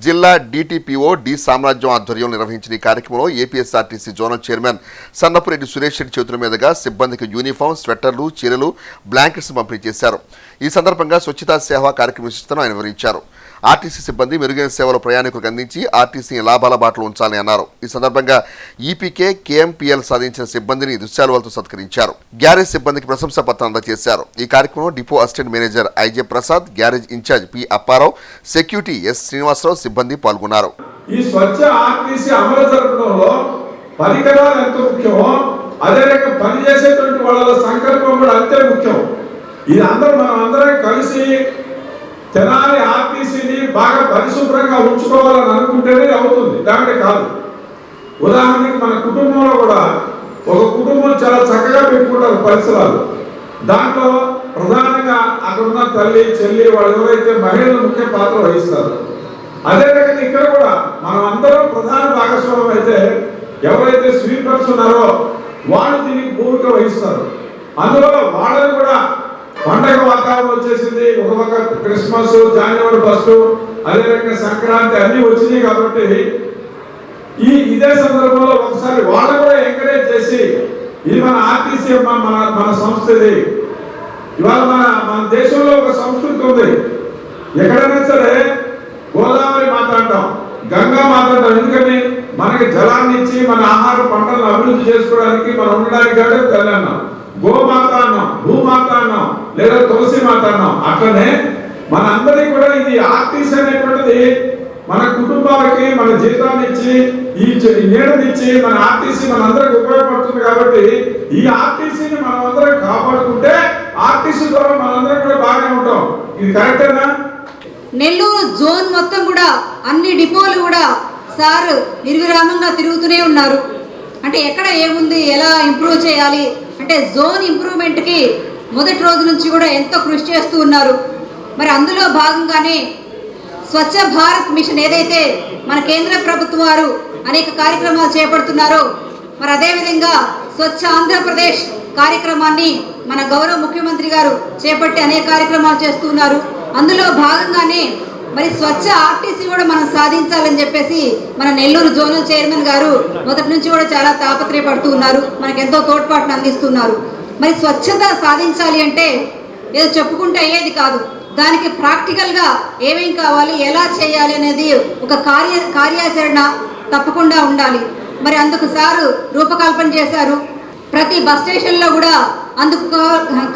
జిల్లా డిటిపిఓ డి సామ్రాజ్యం ఆధ్వర్యంలో నిర్వహించిన ఈ కార్యక్రమంలో APSRTC zonal chairman Sannapureddy Suresh Reddy చేతుల మీదుగా సిబ్బందికి యూనిఫామ్, స్వెట్టర్లు, చీరలు, బ్లాంకెట్స్ పంపిణీ చేశారు. ఈ సందర్భంగా స్వచ్ఛతా సేవ కార్యక్రమం విశిష్టతను ఆయన వివరించారు. ఆర్టీసీ సిబ్బంది మెరుగైన సేవలు ప్రయాణికులకు అందించి ఆర్టీసీని లాభాల బాటలో ఉంచాలని అన్నారు. ఈ సందర్భంగా ఈపీకే, కేఎంపీఎల్ సాధించిన సిబ్బందిని దుశ్శాలువాలతో సత్కరించారు. గ్యారేజ్ సిబ్బందికి ప్రశంసా పత్రం అందజేశారు. ఈ కార్యక్రమంలో depot assistant manager IJ Prasad, garage incharge P Apparao, security S Srinivasarao సిబ్బంది పాల్గొన్నారు. ఈ స్వచ్ఛ ఆర్టీసీ అమలు జరపడంలో పరికరాలు ఎంత ముఖ్యమో అదే రకంగా పనిచేసేటువంటి వాళ్ళ సంకల్పం కూడా అంతే ముఖ్యం. ఇది మనం అందరం కలిసి తెనాలి ఆర్టీసీని బాగా పరిశుభ్రంగా ఉంచుకోవాలని అనుకుంటేనే అవుతుంది, దాంట్లో కాదు. ఉదాహరణకి మన కుటుంబంలో కూడా ఒక కుటుంబం చాలా చక్కగా పెట్టుకుంటారు పరిసరాలు. దాంట్లో ప్రధానంగా అక్కడున్న తల్లి, చెల్లి, వాళ్ళు ఎవరైతే మహిళలు ముఖ్య పాత్ర వహిస్తారు. అదే రకంగా ఇక్కడ కూడా మనం అందరం ప్రధాన భాగస్వామ్యం అయితే ఎవరైతే స్వీపర్స్ ఉన్నారో వాళ్ళు దీనికి భూమిక వహిస్తారు. అందులో వాళ్ళని కూడా పండగ వాతావరణం వచ్చేసింది. ఒక పక్క క్రిస్మస్, జనవరి 1 అదే రకంగా సంక్రాంతి అన్ని వచ్చినాయి కాబట్టి ఇదే సందర్భంలో ఒకసారి వాళ్ళని కూడా ఎంకరేజ్ చేసి ఇది మన ఆర్టీసీ మన సంస్థది. ఇవాళ మన దేశంలో ఒక సంస్కృతి ఉంది. ఎక్కడైనా సరే గోదావరి మాట్లాడటం, గంగా మాట్లాడటం. ఎందుకని మనకి జలాన్ని ఇచ్చి మన ఆహార పంటలను అభివృద్ధి చేసుకోవడానికి, మనం ఉండడానికి కాబట్టి తల్లి అన్నాం. గోమాత అన్నాం, భూమాత అన్నాం, లేదా తులసి మాత అన్నాం. అట్లనే మనందరికీ కూడా ఇది ఆర్టీసీ అనేటువంటిది మన కుటుంబాలకి మన జీతాన్ని ఇచ్చి, ఈ నీడనిచ్చి మన ఆర్టీసీ మనందరికి ఉపయోగపడుతుంది. కాబట్టి ఈ ఆర్టీసీని మనం అందరం కాపాడుకుంటే ఆర్టీసీ ద్వారా మనందరం కూడా బాగానే ఉంటాం. ఇది కరెక్టేనా? నెల్లూరు జోన్ మొత్తం కూడా అన్ని డిపోలు కూడా సార్ నిర్విరామంగా తిరుగుతూనే ఉన్నారు. అంటే ఎక్కడ ఏముంది, ఎలా ఇంప్రూవ్ చేయాలి అంటే జోన్ ఇంప్రూవ్మెంట్కి మొదటి రోజు నుంచి కూడా ఎంతో కృషి చేస్తూ ఉన్నారు. మరి అందులో భాగంగానే స్వచ్ఛ భారత్ మిషన్ ఏదైతే మన కేంద్ర ప్రభుత్వం వారు అనేక కార్యక్రమాలు చేపడుతున్నారో, మరి అదేవిధంగా స్వచ్ఛ ఆంధ్రప్రదేశ్ కార్యక్రమాన్ని మన గౌరవ ముఖ్యమంత్రి గారు చేపట్టి అనేక కార్యక్రమాలు చేస్తున్నారు. అందులో భాగంగానే మరి స్వచ్ఛ ఆర్టీసీ కూడా మనం సాధించాలని చెప్పేసి మన నెల్లూరు జోనల్ చైర్మన్ గారు మొదటి నుంచి కూడా చాలా తాపత్రయపడుతూ ఉన్నారు. మనకు ఎంతో తోడ్పాటును అందిస్తున్నారు. మరి స్వచ్ఛత సాధించాలి అంటే ఏదో చెప్పుకుంటే అయ్యేది కాదు. దానికి ప్రాక్టికల్గా ఏమేం కావాలి, ఎలా చేయాలి అనేది ఒక కార్యాచరణ తప్పకుండా ఉండాలి. మరి అందుకు సారు రూపకల్పన చేశారు. ప్రతి బస్ స్టేషన్లో కూడా అందుకు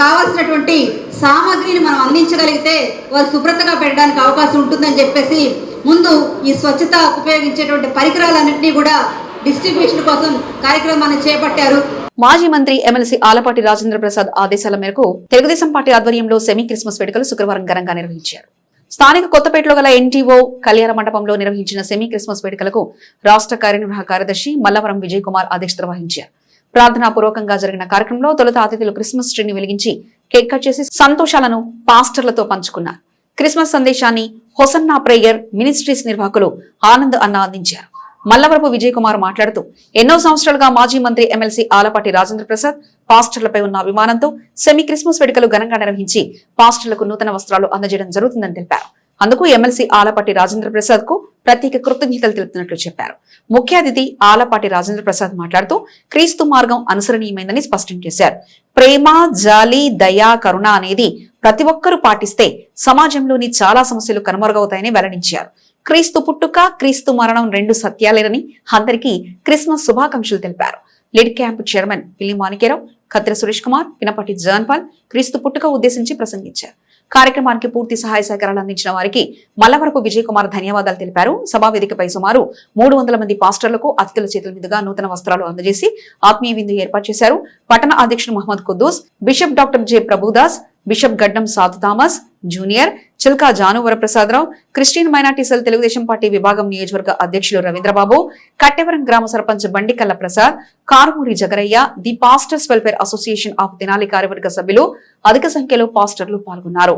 కావాల్సినటువంటి సామాగ్రిని మనం అందించగలిగితే వారు శుభ్రతగా పెట్టడానికి అవకాశం ఉంటుందని చెప్పేసి ముందు ఈ స్వచ్ఛత ఉపయోగించేటువంటి పరికరాలన్నింటినీ కూడా డిస్ట్రిబ్యూషన్ కోసం కార్యక్రమాన్ని చేపట్టారు. మాజీ మంత్రి ఎమ్మెల్సీ ఆలపాటి రాజేంద్ర ప్రసాద్ ఆదేశాల మేరకు తెలుగుదేశం పార్టీ ఆధ్వర్యంలో సెమీ క్రిస్మస్ వేడుకలు శుక్రవారం ఘనంగా నిర్వహించారు. స్థానిక కొత్తపేటలో గల ఎన్టీఓ కళ్యాణ మండపంలో నిర్వహించిన సెమీ క్రిస్మస్ వేడుకలకు రాష్ట్ర కార్యనిర్వాహక కార్యదర్శి మల్లవరం విజయ్ కుమార్ అధ్యక్షత వహించారు. ప్రార్థనాపూర్వకంగా జరిగిన కార్యక్రమంలో తొలుత అతిథులు క్రిస్మస్ ట్రీని వెలిగించి కేక్ కట్ చేసి సంతోషాలను పాస్టర్లతో పంచుకున్నారు. క్రిస్మస్ సందేశాన్ని హొసన్నా ప్రేయర్ మినిస్ట్రీస్ నిర్వాహకులు ఆనంద్ అన్న అందించారు. మల్లవరపు విజయ్ కుమార్ మాట్లాడుతూ ఎన్నో సంవత్సరాలుగా మాజీ మంత్రి ఎమ్మెల్సీ ఆలపాటి రాజేంద్ర ప్రసాద్ పాస్టర్లపై ఉన్న అభిమానంతో సెమీ క్రిస్మస్ వేడుకలు ఘనంగా నిర్వహించి పాస్టర్లకు నూతన వస్త్రాలు అందజేయడం జరుగుతుందని తెలిపారు. అందుకు ఎమ్మెల్సీ ఆలపాటి రాజేంద్ర ప్రసాద్ కు ప్రత్యేక కృతజ్ఞతలు తెలుపుతున్నట్లు చెప్పారు. ముఖ్య అతిథి ఆలపాటి రాజేంద్ర ప్రసాద్ మాట్లాడుతూ క్రీస్తు మార్గం అనుసరణీయమైందని స్పష్టం చేశారు. ప్రేమ, జాలి, దయ, కరుణ అనేది ప్రతి ఒక్కరూ పాటిస్తే సమాజంలోని చాలా సమస్యలు కనుమరుగవుతాయని వెల్లడించారు. క్రీస్తు పుట్టుక, క్రీస్తు మరణం రెండు సత్యాలేనని అందరికీ క్రిస్మస్ శుభాకాంక్షలు తెలిపారు. లీడ్ క్యాంప్ చైర్మన్ పిల్లి మాణిక్యరావు, కత్తిర సురేష్ కుమార్, పినపటి జాన్పాల్ క్రీస్తు పుట్టుక ఉద్దేశించి ప్రసంగించారు. కార్యక్రమానికి పూర్తి సహాయ సహకారాలు అందించిన వారికి మల్లవరపు విజయ్ కుమార్ ధన్యవాదాలు తెలిపారు. సభావేదికపై సుమారు 300 మంది పాస్టర్లకు అతిథుల చేతుల మీదుగా నూతన వస్త్రాలు అందజేసి ఆత్మీయ విందు ఏర్పాటు చేశారు. పట్టణ అధ్యక్షుడు Mohammed Kuddus, bishop doctor J Prabhudas, bishop Gaddam Sadhu Thomas junior, Chilka Janu Varaprasadarao, Christian minority cell Telugudesam party విభాగం నియోజకవర్గ అధ్యక్షులు రవీంద్రబాబు, కట్టెవరం గ్రామ sarpanch Bandikalla Prasad, Karumuri Jagarayya, the pastors welfare association of Tenali కార్యవర్గ సభ్యులు, అధిక సంఖ్యలో పాస్టర్లు పాల్గొన్నారు.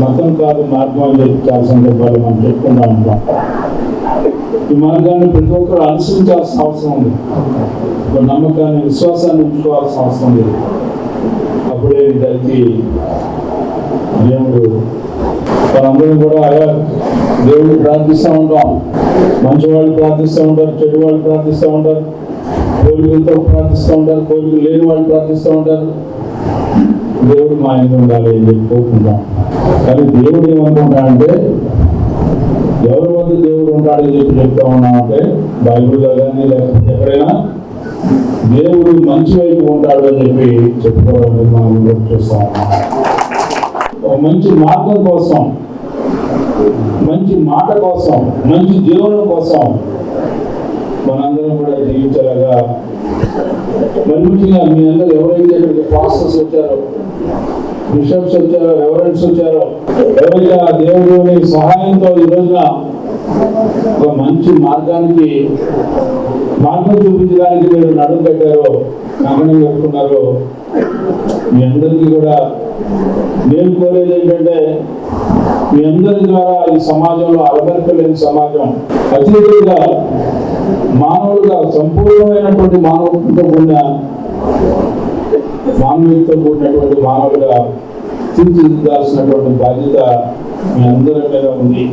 మతం కాదు మార్గం అని చెప్పి చాలా సందర్భాలు మనం చెప్పుకుంటా ఉంటాం. ఈ మార్గాన్ని ప్రతి ఒక్కరు అనుసరించాల్సిన అవసరం ఉంది. ఒక నమ్మకాన్ని, విశ్వాసాన్ని ఉంచుకోవాల్సిన అవసరం ఉంది. అప్పుడే దానికి దేవుడు మనందరం కూడా దేవుడిని ప్రార్థిస్తూ ఉంటాం. మంచి వాళ్ళు ప్రార్థిస్తూ ఉంటారు, చెడు వాళ్ళు ప్రార్థిస్తూ ఉంటారు, కోరికలతో ప్రార్థిస్తూ ఉంటారు, కోరికలు లేని వాళ్ళు ప్రార్థిస్తూ ఉంటారు. దేవుడు మా ఇంట్లో ఉండాలి అని చెప్పి కోరుకుంటాం. కానీ దేవుడు ఏమనుకుంటాడంటే ఎవరి వద్ద దేవుడు ఉంటాడని చెప్పి చెప్తా ఉన్నామంటే బైబిల్లో కానీ లేకపోతే ఎక్కడైనా దేవుడు మంచి వైపు ఉంటాడు అని చెప్పి చెప్పుకోవడానికి మనం చూస్తా ఉన్నాం. ఒక మంచి మార్గం కోసం, మంచి మాట కోసం, మంచి జీవనం కోసం మనందరం కూడా జీవించేలాగా మరి ముఖ్యంగా మీ అందరూ ఎవరైతే ఇక్కడికి పాస్టర్స్ వచ్చారో, బిషప్స్ వచ్చారో, రెవరెంట్స్ వచ్చారో, ఎవరైతే ఆ దేవుని సహాయంతో ఈ రోజున ఒక మంచి మార్గం చూపించడానికి మీరు నడుము కట్టారో, కంకణం కట్టుకున్నారో, మీ అందరికీ కూడా నేను కోరేది ఏంటంటే మీ అందరి ద్వారా ఈ సమాజంలో అలమరికలేని సమాజం అత్యధికంగా మానవులుగా సంపూర్ణమైనటువంటి మానవులతో కూడినటువంటి మానవులుగా తీర్చిదిద్దాల్సినటువంటి బాధ్యత మీ అందరి మీద ఉంది.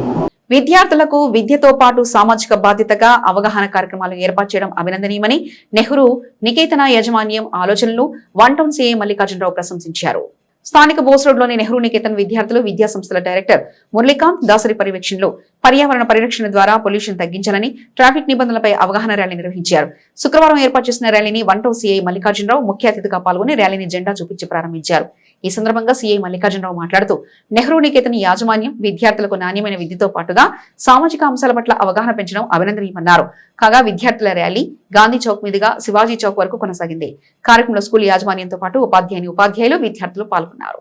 విద్యార్థులకు విద్యతో పాటు సామాజిక బాధ్యతగా అవగాహన కార్యక్రమాలు ఏర్పాటు చేయడం అభినందనీయమని నెహ్రూ నికేతన యాజమాన్యం ఆలోచనలు వన్ టౌన్ సీఐ మల్లికార్జునరావు ప్రశంసించారు. స్థానిక బోస్ రోడ్లోని నెహ్రూ నికేతన్ విద్యార్థులు విద్యా సంస్థల డైరెక్టర్ మురళీకాంత్ దాసరి పర్యవేక్షణలో పర్యావరణ పరిరక్షణ ద్వారా పొల్యూషన్ తగ్గించాలని ట్రాఫిక్ నిబంధనలపై అవగాహన ర్యాలీ నిర్వహించారు. శుక్రవారం ఏర్పాటు చేసిన ర్యాలీని వన్ టౌన్ సీఐ మల్లికార్జునరావు ముఖ్య అతిథిగా పాల్గొని ర్యాలీని జెండా చూపించి ప్రారంభించారు. ఈ సందర్భంగా సీఐ మల్లికార్జునరావు మాట్లాడుతూ నెహ్రూ నికేతన్ యాజమాన్యం విద్యార్థులకు నాణ్యమైన విద్యతో పాటుగా సామాజిక అంశాల పట్ల అవగాహన పెంచడం అభినందనీయమన్నారు. కాగా విద్యార్థుల ర్యాలీ గాంధీ చౌక్ మీదుగా శివాజీ చౌక్ వరకు కొనసాగింది. కార్యక్రమంలో స్కూల్ యాజమాన్యంతో పాటు ఉపాధ్యాయులు విద్యార్థులు పాల్గొన్నారు.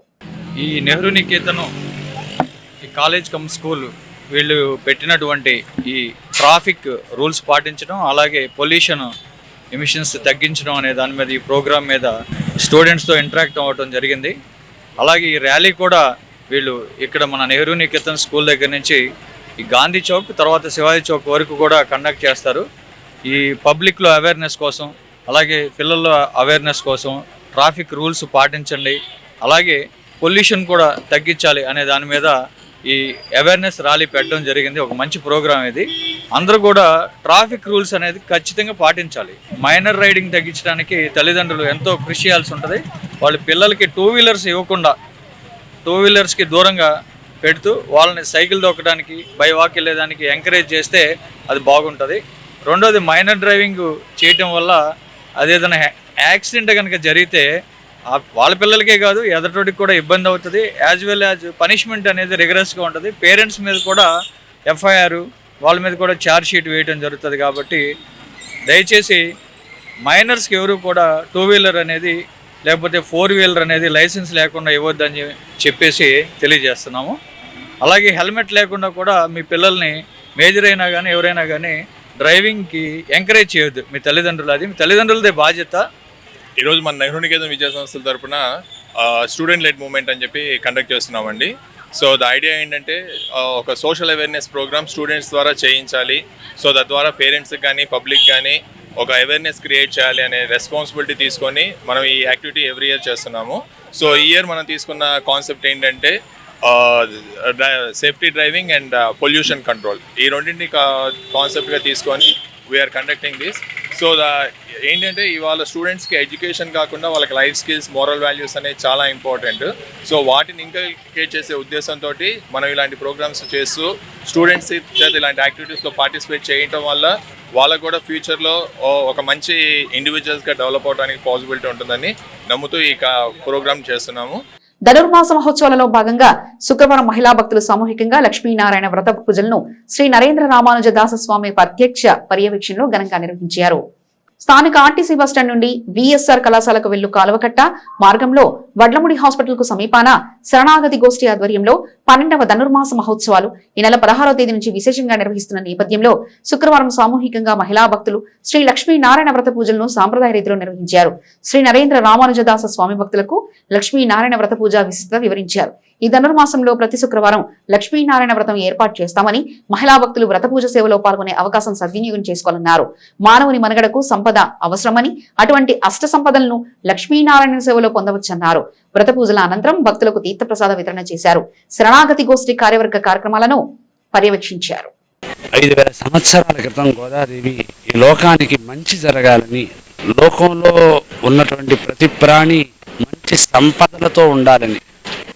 ఈ నెహ్రూ నికేతన్ ఈ కాలేజ్ కమ్ స్కూల్ వీళ్ళు పెట్టినటువంటి ఈ ట్రాఫిక్ రూల్స్ పాటించడం, అలాగే పొల్యూషన్ ఎమిషన్స్ తగ్గించడం అనే దాని మీద ఈ ప్రోగ్రామ్ మీద స్టూడెంట్స్తో ఇంటరాక్ట్ అవ్వడం జరిగింది. అలాగే ఈ ర్యాలీ కూడా వీళ్ళు ఇక్కడ మన నెహ్రూ నికేతన్ స్కూల్ దగ్గర నుంచి ఈ గాంధీ చౌక్ తర్వాత శివాజీ చౌక్ వరకు కూడా కండక్ట్ చేస్తారు. ఈ పబ్లిక్లో అవేర్నెస్ కోసం, అలాగే పిల్లల్లో అవేర్నెస్ కోసం ట్రాఫిక్ రూల్స్ పాటించండి, అలాగే పొల్యూషన్ కూడా తగ్గించాలి అనే దాని మీద ఈ అవేర్నెస్ ర్యాలీ పెట్టడం జరిగింది. ఒక మంచి ప్రోగ్రామ్ ఇది. అందరూ కూడా ట్రాఫిక్ రూల్స్ అనేది ఖచ్చితంగా పాటించాలి. మైనర్ రైడింగ్ తగ్గించడానికి తల్లిదండ్రులు ఎంతో కృషి చేయాల్సి ఉంటుంది. వాళ్ళ పిల్లలకి 2 వీలర్స్ ఇవ్వకుండా 2 వీలర్స్కి దూరంగా పెడుతూ వాళ్ళని సైకిల్ తొక్కడానికి, బై వాక్ వెళ్ళేదానికి ఎంకరేజ్ చేస్తే అది బాగుంటుంది. రెండోది, మైనర్ డ్రైవింగ్ చేయటం వల్ల అదేదైనా యాక్సిడెంట్ కనుక జరిగితే వాళ్ళ పిల్లలకే కాదు ఎదటోడికి కూడా ఇబ్బంది అవుతుంది. యాజ్ వెల్ యాజ్ పనిష్మెంట్ అనేది రిగరస్గా ఉంటుంది. పేరెంట్స్ మీద కూడా ఎఫ్ఐఆర్, వాళ్ళ మీద కూడా ఛార్జ్ షీట్ వేయడం జరుగుతుంది. కాబట్టి దయచేసి మైనర్స్కి ఎవరు కూడా 2 వీలర్ అనేది లేకపోతే 4 వీలర్ అనేది లైసెన్స్ లేకుండా ఇవ్వద్దని చెప్పేసి తెలియజేస్తున్నాము. అలాగే హెల్మెట్ లేకుండా కూడా మీ పిల్లల్ని మేజర్ అయినా కానీ ఎవరైనా కానీ డ్రైవింగ్కి ఎంకరేజ్ చేయొద్దు. మీ తల్లిదండ్రులు, అది మీ తల్లిదండ్రులదే బాధ్యత. ఈరోజు మన నెహ్రూ నికేతన్ విద్యా సంస్థల తరఫున స్టూడెంట్ లెడ్ మూవ్మెంట్ అని చెప్పి కండక్ట్ చేస్తున్నామండి. సో ద ఐడియా ఏంటంటే ఒక సోషల్ అవేర్నెస్ ప్రోగ్రామ్ స్టూడెంట్స్ ద్వారా చేయించాలి. సో తద్వారా పేరెంట్స్కి కానీ పబ్లిక్ కానీ ఒక అవేర్నెస్ క్రియేట్ చేయాలి అనే రెస్పాన్సిబిలిటీ తీసుకొని మనం ఈ యాక్టివిటీ ఎవ్రీ ఇయర్ చేస్తున్నాము. సో ఈ ఇయర్ మనం తీసుకున్న కాన్సెప్ట్ ఏంటంటే safety driving and pollution control, ఈ రెండింటిని కాన్సెప్ట్గా తీసుకొని వీఆర్ కండక్టింగ్ దిస్. సో ఏంటంటే ఇవాళ స్టూడెంట్స్కి ఎడ్యుకేషన్ కాకుండా వాళ్ళకి లైఫ్ స్కిల్స్, మోరల్ వాల్యూస్ అనేది చాలా ఇంపార్టెంట్. సో వాటిని ఇంకల్కేట్ చేసే ఉద్దేశంతో మనం ఇలాంటి ప్రోగ్రామ్స్ చేస్తూ స్టూడెంట్స్ చేత ఇలాంటి యాక్టివిటీస్లో పార్టిసిపేట్ చేయడం వల్ల వాళ్ళకు కూడా ఫ్యూచర్లో ఒక మంచి ఇండివిజువల్స్గా డెవలప్ అవడానికి పాసిబిలిటీ ఉంటుందని నమ్ముతూ ఈ ప్రోగ్రామ్ చేస్తున్నాము. ధనుర్మాస మహోత్సవాలలో భాగంగా శుక్రవారం మహిళా భక్తులు సామూహికంగా లక్ష్మీనారాయణ వ్రత పూజలను శ్రీ నరేంద్ర రామానుజ దాస స్వామి ప్రత్యక్ష పర్యవేక్షణలో ఘనంగా నిర్వహించారు. స్థానిక ఆర్టీసీ బస్టాండ్ నుండి విఎస్ఆర్ కళాశాలకు వెళ్లు కాలువకట్ట మార్గంలో వడ్లముడి హాస్పిటల్ కు సమీపాన శరణాగతి గోష్ఠి ఆధ్వర్యంలో 12వ ధనుర్మాస మహోత్సవాలు ఈ నెల 16వ తేదీ నుంచి విశేషంగా నిర్వహిస్తున్న నేపథ్యంలో శుక్రవారం సామూహికంగా మహిళా భక్తులు శ్రీ లక్ష్మీనారాయణ వ్రత పూజలను సాంప్రదాయ రీతిలో నిర్వహించారు. శ్రీ నరేంద్ర రామానుజదాస స్వామి భక్తులకు లక్ష్మీనారాయణ వ్రత పూజ విశిష్టత వివరించారు. ఈ ధనుర్మాసంలో ప్రతి శుక్రవారం లక్ష్మీనారాయణ వ్రతం ఏర్పాటు చేస్తామని, మహిళా భక్తులు వ్రత పూజ సేవలో పాల్గొనే అవకాశం సద్వినియోగం చేసుకోవాలన్నారు. మానవుని మనుగడకు సంపద అవసరమని, అటువంటి అష్ట సంపదలను లక్ష్మీనారాయణ సేవలో పొందవచ్చన్నారు. వ్రత పూజల అనంతరం భక్తులకు తీర్థప్రసాద వితరణ చేశారు. శరణాగతి గోష్ఠి కార్యవర్గ కార్యక్రమాలను పర్యవేక్షించారు. 5000 సంవత్సరాల క్రితం గోదాదేవి ఈ లోకానికి మంచి జరగాలని, లోకంలో ఉన్నటువంటి ప్రతి ప్రాణి మంచి సంపదలతో ఉండాలని,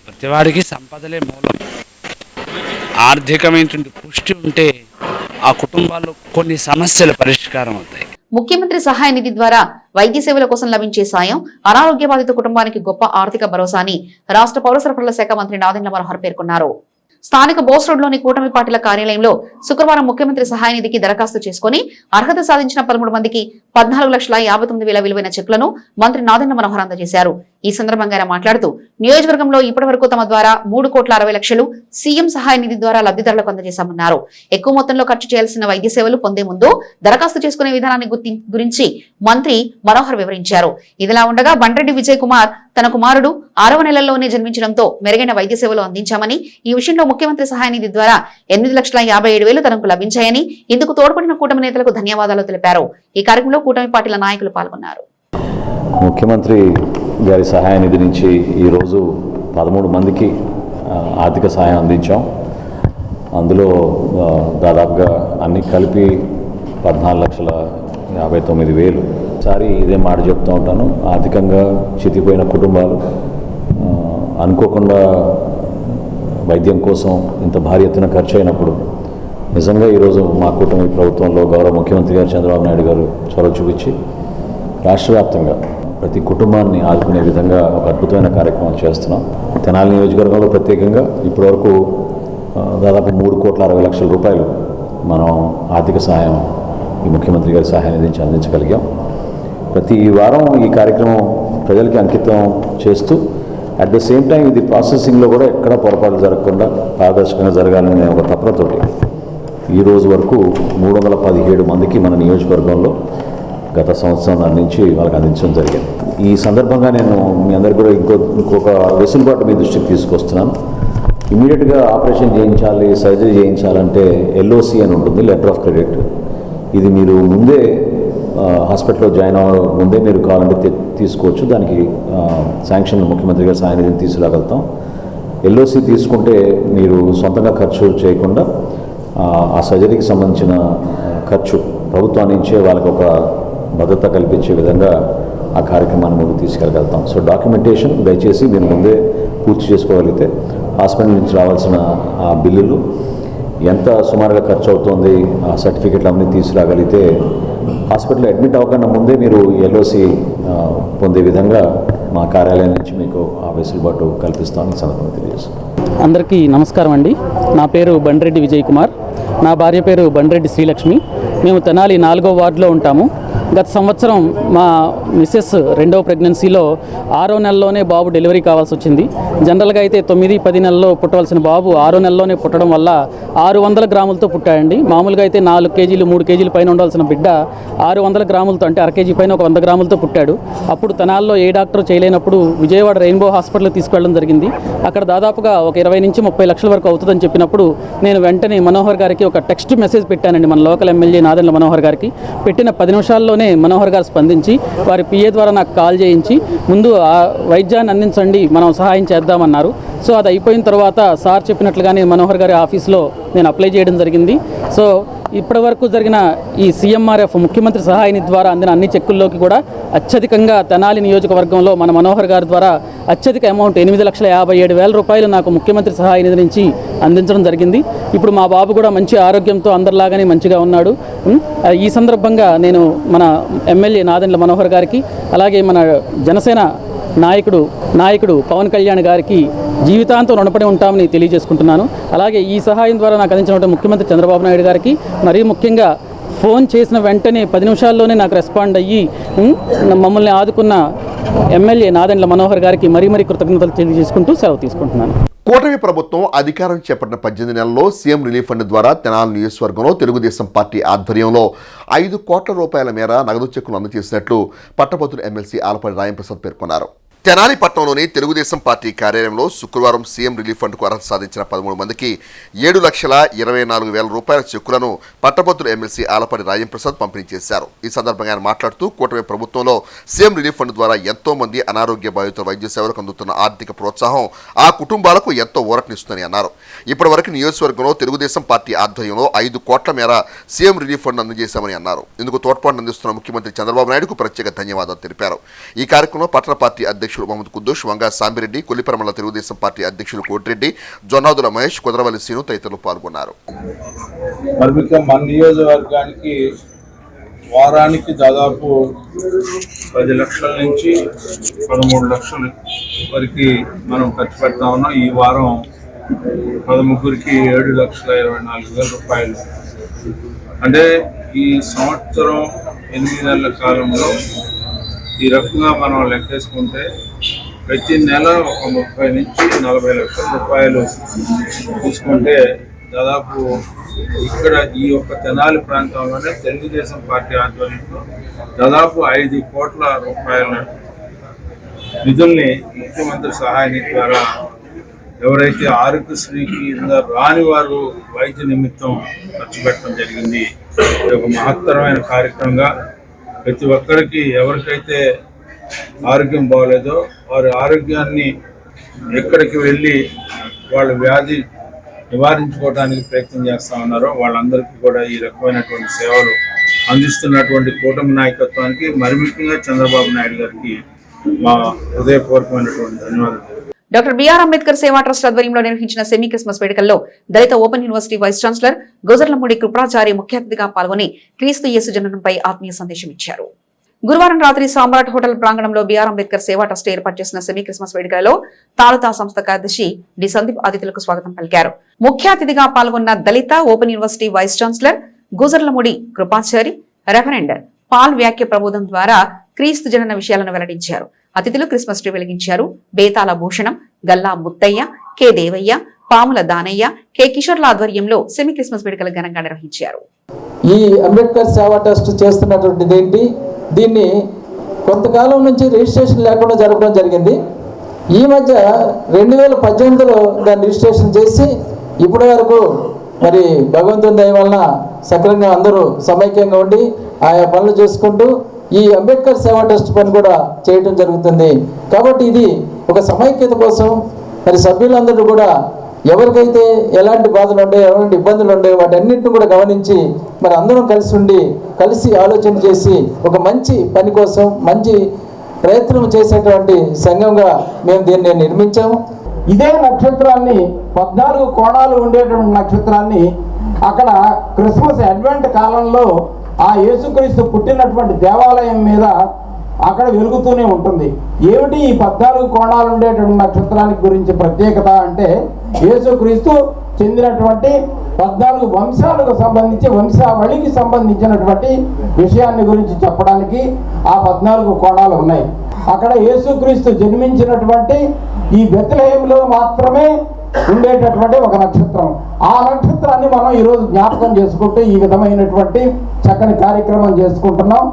ప్రతివాడికి సంపదలే మూలం. ఆర్థికమైనటువంటి పుష్టి ఉంటే ఆ కుటుంబాల్లో కొన్ని సమస్యలు పరిష్కారం అవుతాయి. ముఖ్యమంత్రి సహాయ నిధి ద్వారా వైద్య సేవల కోసం లభించే సాయం అనారోగ్య బాధిత కుటుంబానికి గొప్ప ఆర్థిక భరోసా అని రాష్ట్ర పౌర సరఫరాల శాఖ మంత్రి నాదెండ్ల మనోహర్ పేర్కొన్నారు. స్థానిక బోస్ రోడ్లోని కూటమి పార్టీల కార్యాలయంలో శుక్రవారం ముఖ్యమంత్రి సహాయ నిధికి దరఖాస్తు చేసుకుని అర్హత సాధించిన 13 మందికి 14,59,000 విలువైన చెక్లను మంత్రి నాదెండ్ల మనోహర్ అందజేశారు. ఈ సందర్భంగా ఆయన మాట్లాడుతూ, నియోజకవర్గంలో ఇప్పటి వరకు తమ ద్వారా 3,60,00,000 సీఎం సహాయ నిధి ద్వారా లబ్ధిదారులకు అందజేశామన్నారు. ఎక్కువ మొత్తంలో ఖర్చు చేయాల్సిన వైద్య సేవలు పొందే ముందు దరఖాస్తు చేసుకునే విధానాన్ని గురించి మంత్రి మనోహర్ వివరించారు. ఇదిలా ఉండగా బండ్రెడ్డి విజయ్ కుమార్ తన కుమారుడు 6వ నెలల్లోనే జన్మించడంతో మెరుగైన వైద్య సేవలు అందించామని, ఈ విషయంలో ముఖ్యమంత్రి సహాయ నిధి ద్వారా 8,57,000 తనకు లభించాయని, ఇందుకు తోడ్పడిన కూటమి నేతలకు ధన్యవాదాలు తెలిపారు. ఈ కార్యక్రమంలో కూటమి పార్టీల నాయకులు పాల్గొన్నారు. ముఖ్యమంత్రి గారి సహాయ నిధి నుంచి ఈరోజు 13 మందికి ఆర్థిక సహాయం అందించాం. అందులో దాదాపుగా అన్ని కలిపి 14,59,000. ఒకసారి ఇదే మాట చెప్తూ ఉంటాను, ఆర్థికంగా చితిపోయిన కుటుంబాలు అనుకోకుండా వైద్యం కోసం ఇంత భారీ ఎత్తున ఖర్చు అయినప్పుడు నిజంగా ఈరోజు మా కూటమి ప్రభుత్వంలో గౌరవ ముఖ్యమంత్రి గారు చంద్రబాబు నాయుడు గారు చొరవ చూపించి రాష్ట్ర వ్యాప్తంగా ప్రతి కుటుంబాన్ని ఆదుకునే విధంగా ఒక అద్భుతమైన కార్యక్రమం చేస్తున్నాం. తెనాలి నియోజకవర్గంలో ప్రత్యేకంగా ఇప్పటివరకు దాదాపు 3,60,00,000 రూపాయలు మనం ఆర్థిక సహాయం ఈ ముఖ్యమంత్రి గారి సహాయ నిధి నుంచి అందించగలిగాం. ప్రతి వారం ఈ కార్యక్రమం ప్రజలకి అంకితం చేస్తూ అట్ ద సేమ్ టైం ఇది ప్రాసెసింగ్లో కూడా ఎక్కడ పొరపాటు జరగకుండా పారదర్శకంగా జరగాలనే ఒక తపనతోటి ఈ రోజు వరకు 317 మందికి మన నియోజకవర్గంలో గత సంవత్సరం అందించి వాళ్ళకి అందించడం జరిగింది. ఈ సందర్భంగా నేను మీ అందరికీ కూడా ఇంకొక వెసులుబాటు మీ దృష్టికి తీసుకొస్తున్నాను. ఇమీడియట్గా ఆపరేషన్ చేయించాలి, సర్జరీ చేయించాలంటే LOC అని ఉంటుంది, లెటర్ ఆఫ్ క్రెడిట్. ఇది మీరు ముందే హాస్పిటల్లో జాయిన్ అవ్వడం ముందే మీరు కావాలంటే తీసుకోవచ్చు. దానికి శాంక్షన్ ముఖ్యమంత్రి గారి సహాయ నిధిని తీసుకురాగలుగుతాం. LOC తీసుకుంటే మీరు సొంతంగా ఖర్చు చేయకుండా ఆ సర్జరీకి సంబంధించిన ఖర్చు ప్రభుత్వం నుంచే వాళ్ళకి ఒక భద్రత కల్పించే విధంగా ఆ కార్యక్రమాన్ని ముందుకు తీసుకెళ్ళగలుగుతాం. సో డాక్యుమెంటేషన్ దయచేసి మీరు ముందే పూర్తి చేసుకోగలిగితే హాస్పిటల్ నుంచి రావాల్సిన ఆ బిల్లులు ఎంత సుమారుగా ఖర్చు అవుతుంది, ఆ సర్టిఫికెట్లు అన్నీ తీసుకురాగలిగితే హాస్పిటల్లో అడ్మిట్ అవ్వకుండా ముందే మీరు LOC పొందే విధంగా మా కార్యాలయం నుంచి మీకు ఆ వెసులుబాటు కల్పిస్తామని సందర్భంగా తెలియజేస్తాం. అందరికీ నమస్కారం అండి. నా పేరు బండ్రెడ్డి విజయ్ కుమార్, నా భార్య పేరు బండ్రెడ్డి శ్రీలక్ష్మి. మేము తెనాలి 4వ వార్డులో ఉంటాము. గత సంవత్సరం మా మిస్సెస్ 2వ ప్రెగ్నెన్సీలో 6వ నెలలోనే బాబు డెలివరీ కావాల్సి వచ్చింది. జనరల్గా అయితే 9-10 నెలల్లో పుట్టవలసిన బాబు 6వ నెలలోనే పుట్టడం వల్ల 600 గ్రాములతో పుట్టాడండి. మామూలుగా అయితే 4 కేజీలు 3 కేజీల పైన ఉండాల్సిన బిడ్డ 600 గ్రాములతో, అంటే 1/2 కేజీ పైన ఒక 100 గ్రాములతో పుట్టాడు. అప్పుడు తెనాల్లో ఏ డాక్టర్ చేయలేనప్పుడు విజయవాడ రెయిన్బో హాస్పిటల్కి తీసుకెళ్ళడం జరిగింది. అక్కడ దాదాపుగా ఒక 20-30 లక్షల వరకు అవుతుందని చెప్పినప్పుడు నేను వెంటనే మనోహర్ గారికి ఒక టెక్స్ట్ మెసేజ్ పెట్టానండి, మన లోకల్ ఎమ్మెల్యే నాదెండ్ల మనోహర్ గారికి. పెట్టిన 10 నిమిషాల్లోనే మనోహర్ గారు స్పందించి వారి PA ద్వారా నాకు కాల్ చేయించి ముందు ఆ వైద్యాన్ని అందించండి, మనం సహాయం చేద్దామన్నారు. సో అది అయిపోయిన తర్వాత సార్ చెప్పినట్లుగానే మనోహర్ గారి ఆఫీస్లో నేను అప్లై చేయడం జరిగింది. సో ఇప్పటి వరకు జరిగిన ఈ CMRF ముఖ్యమంత్రి సహాయ నిధి ద్వారా అందిన అన్ని చెక్కుల్లోకి కూడా అత్యధికంగా తెనాలి నియోజకవర్గంలో మన మనోహర్ గారి ద్వారా అత్యధిక అమౌంట్ 8,57,000 రూపాయలు నాకు ముఖ్యమంత్రి సహాయ నిధి నుంచి అందించడం జరిగింది. ఇప్పుడు మా బాబు కూడా మంచి ఆరోగ్యంతో అందరిలాగానే మంచిగా ఉన్నాడు. ఈ సందర్భంగా నేను మన ఎమ్మెల్యే నాదెండ్ల మనోహర్ గారికి, అలాగే మన జనసేన నాయకుడు పవన్ కళ్యాణ్ గారికి జీవితాంతం రుణపడి ఉంటామని తెలియజేసుకుంటున్నాను. అలాగే ఈ సహాయం ద్వారా నాకు అందించినటువంటి ముఖ్యమంత్రి చంద్రబాబు నాయుడు గారికి, మరీ ముఖ్యంగా ఫోన్ చేసిన వెంటనే 10 నిమిషాల్లోనే నాకు రెస్పాండ్ అయ్యి మమ్మల్ని ఆదుకున్న ఎమ్మెల్యే నాదెండ్ల మనోహర్ గారికి మరీ కృతజ్ఞతలు తెలియజేసుకుంటూ సెలవు తీసుకుంటున్నాను. కూటమి ప్రభుత్వం అధికారం చేపట్టిన 18 నెలల్లో సీఎం రిలీఫ్ ఫండ్ ద్వారా తెనాలి నియోజకవర్గంలో తెలుగుదేశం పార్టీ ఆధ్వర్యంలో 5 కోట్ల రూపాయల మేర నగదు చెక్కులు అందజేసినట్లు పట్టభద్రుల ఎమ్మెల్సీ ఆలపాటి రాయంప్రసాద్ పేర్కొన్నారు. తెనాలి పట్టణంలోని తెలుగుదేశం పార్టీ కార్యాలయంలో శుక్రవారం సీఎం రిలీఫ్ ఫండ్కు అర్హత సాధించిన 13 మందికి 7,24,000 రూపాయల చెక్కులను పట్టభద్రుల ఎమ్మెల్సీ ఆలపాటి రాయంప్రసాద్ పంపిణీ చేశారు. ఈ సందర్భంగా ఆయన మాట్లాడుతూ కూటమి ప్రభుత్వంలో సీఎం రిలీఫ్ ఫండ్ ద్వారా ఎంతో మంది అనారోగ్య బాధితుల వైద్య సేవలకు అందుతున్న ఆర్థిక ప్రోత్సాహం ఆ కుటుంబాలకు ఎంతో ఊరటనిస్తుందని అన్నారు. ఇప్పటి వరకు నియోజకవర్గంలో తెలుగుదేశం పార్టీ ఆధ్వర్యంలో 5 కోట్ల మేర సీఎం రిలీఫ్ ఫండ్ అందజేశామని అన్నారు. ఇందుకు తోడ్పాటు అందిస్తున్న ముఖ్యమంత్రి చంద్రబాబు నాయుడుకు ప్రత్యేక ధన్యవాదాలు తెలిపారు. ఈ కార్యక్రమంలో పట్టణ పార్టీ అధ్యక్షులు మహమ్మద్ కుద్దూష్, వంగా సాంబిరెడ్డి, కొల్లిపరమల తెలుగుదేశం పార్టీ అధ్యక్షులు కోటిరెడ్డి, జొన్నాదుల మహేష్, కుదరవల్లి శ్రీను తదితరులు పాల్గొన్నారు. మన నియోజకవర్గానికి వారానికి దాదాపు 10 లక్షల నుంచి 13 లక్షల వరకు మనం ఖర్చు పెడతా ఉన్నాం. ఈ వారం 13కి 7,24,000 రూపాయలు. అంటే ఈ సంవత్సరం 8 నెలల కాలంలో ఈ రకంగా మనం లెక్కేసుకుంటే ప్రతి నెల ఒక 30 నుంచి 40 లక్షల రూపాయలు తీసుకుంటే దాదాపు ఇక్కడ ఈ యొక్క తెనాలి ప్రాంతంలోనే తెలుగుదేశం పార్టీ ఆధ్వర్యంలో దాదాపు 5 కోట్ల రూపాయల నిధుల్ని ముఖ్యమంత్రి సహాయ నిధి ద్వారా ఎవరైతే ఆరోగ్యశ్రీకి రాని వారు వైద్య నిమిత్తం ఖర్చు పెట్టడం జరిగింది. ఇది ఒక మహత్తరమైన కార్యక్రమంగా ప్రతి ఒక్కరికి ఎవరికైతే ఆరోగ్యం బాగోలేదో వారి ఆరోగ్యాన్ని ఎక్కడికి వెళ్ళి వాళ్ళ వ్యాధి నివారించుకోవడానికి ప్రయత్నం చేస్తూ ఉన్నారో వాళ్ళందరికీ కూడా ఈ రకమైనటువంటి సేవలు అందిస్తున్నటువంటి కూటమి నాయకత్వానికి మరి ముఖ్యంగా చంద్రబాబు నాయుడు గారికి మా హృదయపూర్వకమైనటువంటి ధన్యవాదాలు. డాక్టర్ బిఆర్ అంబేద్కర్ సేవా ట్రస్ట్ ఆధ్వర్యంలో నిర్వహించిన సెమీ క్రిస్మస్ వేడుకల్లో Dalit open university vice chancellor Gojarlamudi Krupachari ముఖ్య అతిథిగా పాల్గొని క్రీస్తు యేసు జననంపై ఆత్మీయ సందేశం ఇచ్చారు. గురువారం రాత్రి సామ్రాట్ హోటల్ ప్రాంగణంలో బిఆర్ అంబేద్కర్ సేవా ట్రస్ట్ ఏర్పాటు చేసిన సెమీ క్రిస్మస్ వేడుకలలో తాళుతా సంస్థ కార్యదర్శి డి సందీప్ అతిథులకు స్వాగతం పలికారు. ముఖ్య అతిథిగా పాల్గొన్న Dalit open university vice chancellor Gojarlamudi Krupachari reverend Paul వ్యాఖ్య ప్రబోధం ద్వారా క్రీస్తు జనన విషయాలను వెల్లడించారు. అతిథులు క్రిస్మస్ ట్రీ వెలిగించారు. బేతాల భూషణం, గల్లా ముత్తయ్య, కె దేవయ్య, పాముల దానయ్య, కె కిషోర్ల ఆధ్వర్యంలో సెమీ క్రిస్మస్ వేడుకలు ఘనంగా నిర్వహించారు. ఈ అంబేద్కర్ సేవా ట్రస్ట్ చేస్తున్నటువంటిది ఏంటి, దీన్ని కొంతకాలం నుంచి రిజిస్ట్రేషన్ లేకుండా జరపడం జరిగింది. ఈ మధ్య 2018లో దాన్ని రిజిస్ట్రేషన్ చేసి ఇప్పటి వరకు మరి భగవంతుని దయ వలన సక్రమంగా అందరూ సమైక్యంగా ఉండి ఆయా పనులు చేసుకుంటూ ఈ అంబేద్కర్ సేవా ట్రస్ట్ పని కూడా చేయడం జరుగుతుంది. కాబట్టి ఇది ఒక సమైక్యత కోసం మరి సభ్యులందరూ కూడా ఎవరికైతే ఎలాంటి బాధలు ఉండే ఎలాంటి ఇబ్బందులు ఉండే వాటన్నింటిని కూడా గమనించి మరి అందరం కలిసి ఆలోచన చేసి ఒక మంచి పని కోసం మంచి ప్రయత్నం చేసేటువంటి సంఘంగా మేము దీన్ని నిర్మించాము. ఇదే నక్షత్రాన్ని 14 కోణాలు ఉండేటువంటి నక్షత్రాన్ని అక్కడ క్రిస్మస్ అడ్వెంట్ కాలంలో ఆ యేసుక్రీస్తు పుట్టినటువంటి దేవాలయం మీద అక్కడ వెలుగుతూనే ఉంటుంది. ఏమిటి ఈ 14 కోణాలు ఉండేటువంటి నక్షత్రానికి గురించి ప్రత్యేకత అంటే యేసుక్రీస్తు చెందినటువంటి 14 వంశాలకు సంబంధించి వంశావళికి సంబంధించినటువంటి విషయాన్ని గురించి చెప్పడానికి ఆ 14 కోణాలు ఉన్నాయి. అక్కడ యేసుక్రీస్తు జన్మించినటువంటి ఈ బెత్లెహేంలో మాత్రమే ఉండేటటువంటి ఒక నక్షత్రం. ఆ నక్షత్రాన్ని మనం ఈరోజు జ్ఞాపకం చేసుకుంటూ ఈ విధమైనటువంటి చక్కని కార్యక్రమం చేసుకుంటున్నాం.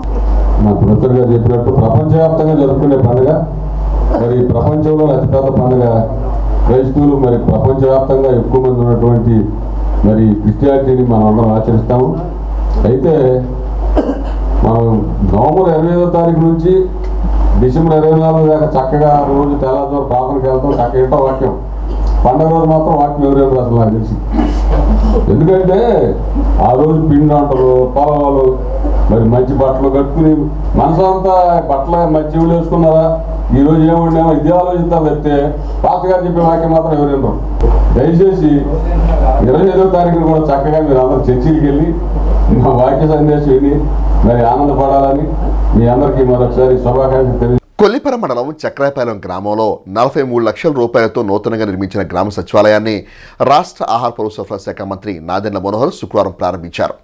మా ప్రొఫెసర్ గారు చెప్పినట్టు ప్రపంచవ్యాప్తంగా జరుపుకునే పండుగ, మరి ప్రపంచంలో అతిపెద్ద పండుగ క్రైస్తవులు, మరి ప్రపంచవ్యాప్తంగా ఎక్కువ మంది ఉన్నటువంటి మరి క్రిస్టియానిటీని మనం అందరం ఆచరిస్తాము. అయితే మనం నవంబర్ 25వ తారీఖు నుంచి డిసెంబర్ 24 దాకా చక్కగా రోజు తెల్లవారు ప్రార్థనకి వెళ్తాం, చక్కగా ఇంటో వాక్యం. పండుగ రోజు మాత్రం వాక్యం ఎవరైనా అసలు నాకు తెలిసి, ఎందుకంటే ఆ రోజు పిండి అంటారు పొలవాళ్ళు, మరి మంచి బట్టలు కట్టుకుని మనసంతా బట్టలు మంచి చెవులు వేసుకున్నారా, ఈరోజు ఏముండేమో ఇదే ఆలోచిస్తారు తప్పితే పాస్టర్ గారు చెప్పే వాక్యం మాత్రం ఎవరైనా. దయచేసి 25వ తారీఖున కూడా చక్కగా మీరు అందరూ చర్చికి వెళ్ళి మా వాక్య సందేశం విని మరి ఆనందపడాలని మీ అందరికీ మరొకసారి శుభాకాంక్షలు తెలియజేస్తాను. కొల్లిపర మండలం చక్రాయపాలెం గ్రామంలో 43 లక్షల రూపాయలతో నూతనంగా నిర్మించిన గ్రామ సచివాలయాన్ని రాష్ట్ర ఆహార పౌర సరఫరా శాఖ మంత్రి నాదెండ్ల మనోహర్ శుక్రవారం ప్రారంభించారు.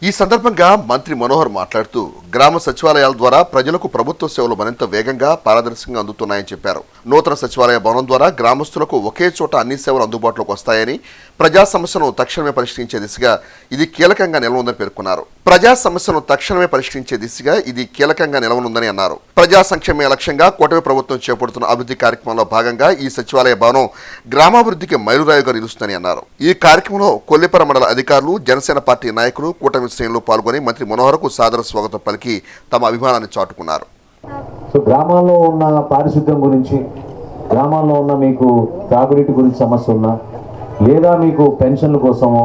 ఈ సందర్భంగా మంత్రి మనోహర్ మాట్లాడుతూ గ్రామ సచివాలయాల ద్వారా ప్రజలకు ప్రభుత్వ సేవలు మరింత వేగంగా పారదర్శకంగా అందుతున్నాయని చెప్పారు. నూతన సచివాలయ భవనం ద్వారా గ్రామస్తులకు ఒకే చోట అన్ని సేవలు అందుబాటులోకి వస్తాయని, ప్రజా సమస్యను తక్షణమే పరిష్కరించే దిశగా ఇది కీలకంగా నిలవనుందని పేర్కొన్నారు. ప్రజా సంక్షేమ లక్ష్యంగా కూటమి ప్రభుత్వం చేపడుతున్న అభివృద్ధి కార్యక్రమంలో భాగంగా ఈ సచివాలయ భవనం గ్రామాభివృద్ధికి మైలురాయిగా నిలుస్తుందని అన్నారు. ఈ కార్యక్రమంలో కొల్లిపర మండల అధికారులు, జనసేన పార్టీ నాయకులు, కూటమి శ్రేణులు పాల్గొని మంత్రి మనోహర్కు సాదర స్వాగతం పలికి తమ అభిమానాన్ని చాటుకున్నారు. సో గ్రామాల్లో ఉన్న పారిశుద్ధ్యం గురించి, గ్రామాల్లో ఉన్న మీకు తాగునీటి గురించి సమస్య ఉన్నా, లేదా మీకు పెన్షన్ల కోసమో,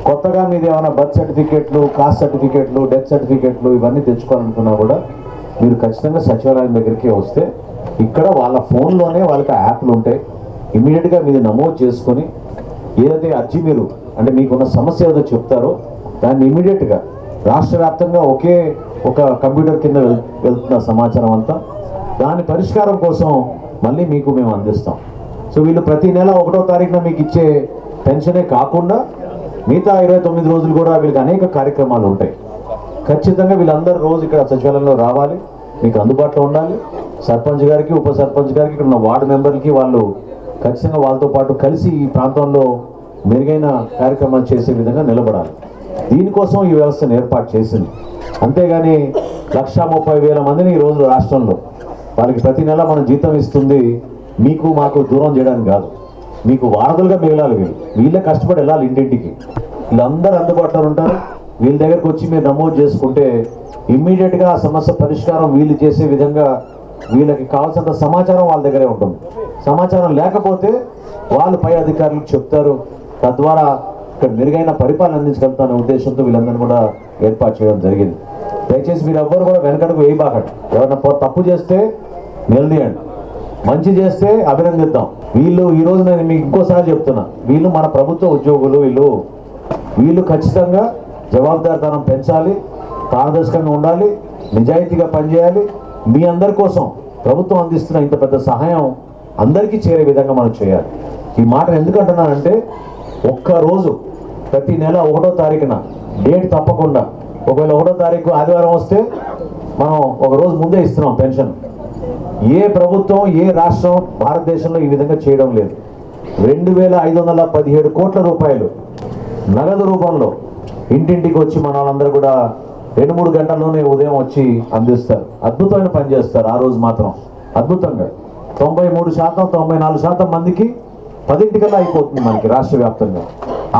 కొత్తగా మీది ఏమైనా బర్త్ సర్టిఫికేట్లు, కాస్ట్ సర్టిఫికేట్లు, డెత్ సర్టిఫికేట్లు ఇవన్నీ తెచ్చుకోవాలనుకున్నా కూడా మీరు ఖచ్చితంగా సచివాలయం దగ్గరికి వస్తే ఇక్కడ వాళ్ళ ఫోన్లోనే వాళ్ళకి యాప్లు ఉంటాయి. ఇమీడియట్గా మీరు నమోదు చేసుకొని ఏదైతే అర్జీ మీరు అంటే మీకున్న సమస్య ఏదో చెప్తారో దాన్ని ఇమీడియట్గా రాష్ట్ర వ్యాప్తంగా ఒకే ఒక కంప్యూటర్ కింద వెళ్తున్న సమాచారం అంతా దాని పరిష్కారం కోసం మళ్ళీ మీకు మేము అందిస్తాం. సో వీళ్ళు ప్రతి నెల 1వ తారీఖున మీకు ఇచ్చే పెన్షనే కాకుండా మిగతా 29 రోజులు కూడా వీళ్ళకి అనేక కార్యక్రమాలు ఉంటాయి. ఖచ్చితంగా వీళ్ళందరూ రోజు ఇక్కడ సచివాలయంలో రావాలి, మీకు అందుబాటులో ఉండాలి. సర్పంచ్ గారికి, ఉప సర్పంచ్ గారికి, ఇక్కడ ఉన్న వార్డు మెంబర్లకి వాళ్ళు ఖచ్చితంగా వాళ్ళతో పాటు కలిసి ఈ ప్రాంతంలో మెరుగైన కార్యక్రమాలు చేసే విధంగా నిలబడాలి. దీనికోసం ఈ వ్యవస్థను ఏర్పాటు చేసింది. అంతేగాని 1,30,000 మందిని ఈరోజు రాష్ట్రంలో వాళ్ళకి ప్రతి నెల మనం జీతం ఇస్తుంది మీకు మాకు దూరం చేయడానికి కాదు, మీకు వారధులుగా మిగలాలి. వీళ్ళే కష్టపడి వెళ్ళాలి ఇంటింటికి. వీళ్ళందరూ అందుబాటులో ఉంటారు. వీళ్ళ దగ్గరకు వచ్చి మీరు నమోదు చేసుకుంటే ఇమ్మీడియట్గా ఆ సమస్య పరిష్కారం వీళ్ళు చేసే విధంగా వీళ్ళకి కావాల్సినంత సమాచారం వాళ్ళ దగ్గరే ఉంటుంది. సమాచారం లేకపోతే వాళ్ళు పై అధికారులకు చెప్తారు, తద్వారా ఇక్కడ మెరుగైన పరిపాలన అందించగలుగుతానే ఉద్దేశంతో వీళ్ళందరినీ కూడా ఏర్పాటు చేయడం జరిగింది. దయచేసి మీరు ఎవ్వరు కూడా వెనకడుగు వేయబాకండి. ఎవరైనా తప్పు చేస్తే నిలదీయండి, మంచి చేస్తే అభినందిద్దాం. వీళ్ళు ఈరోజు నేను మీకు ఇంకోసారి చెప్తున్నా, వీళ్ళు మన ప్రభుత్వ ఉద్యోగులు. వీళ్ళు ఖచ్చితంగా జవాబుదారితనం పెంచాలి, పారదర్శకంగా ఉండాలి, నిజాయితీగా పనిచేయాలి. మీ అందరి కోసం ప్రభుత్వం అందిస్తున్న ఇంత పెద్ద సహాయం అందరికీ చేరే విధంగా మనం చేయాలి. ఈ మాట ఎందుకంటున్నానంటే ఒక్కరోజు ప్రతి నెల 1వ తారీఖున డేట్ తప్పకుండా, ఒకవేళ 1వ తారీఖు ఆదివారం వస్తే మనం ఒక రోజు ముందే ఇస్తున్నాం పెన్షన్. ఏ ప్రభుత్వం, ఏ రాష్ట్రం భారతదేశంలో ఈ విధంగా చేయడం లేదు. 2,517 కోట్ల రూపాయలు నగదు రూపంలో ఇంటింటికి వచ్చి మన వాళ్ళందరూ కూడా 2-3 గంటల్లోనే ఉదయం వచ్చి అందిస్తారు. అద్భుతమైన పని చేస్తారు. ఆ రోజు మాత్రం అద్భుతంగా 93%, 94% మందికి 10 అయిపోతుంది మనకి రాష్ట్ర వ్యాప్తంగా.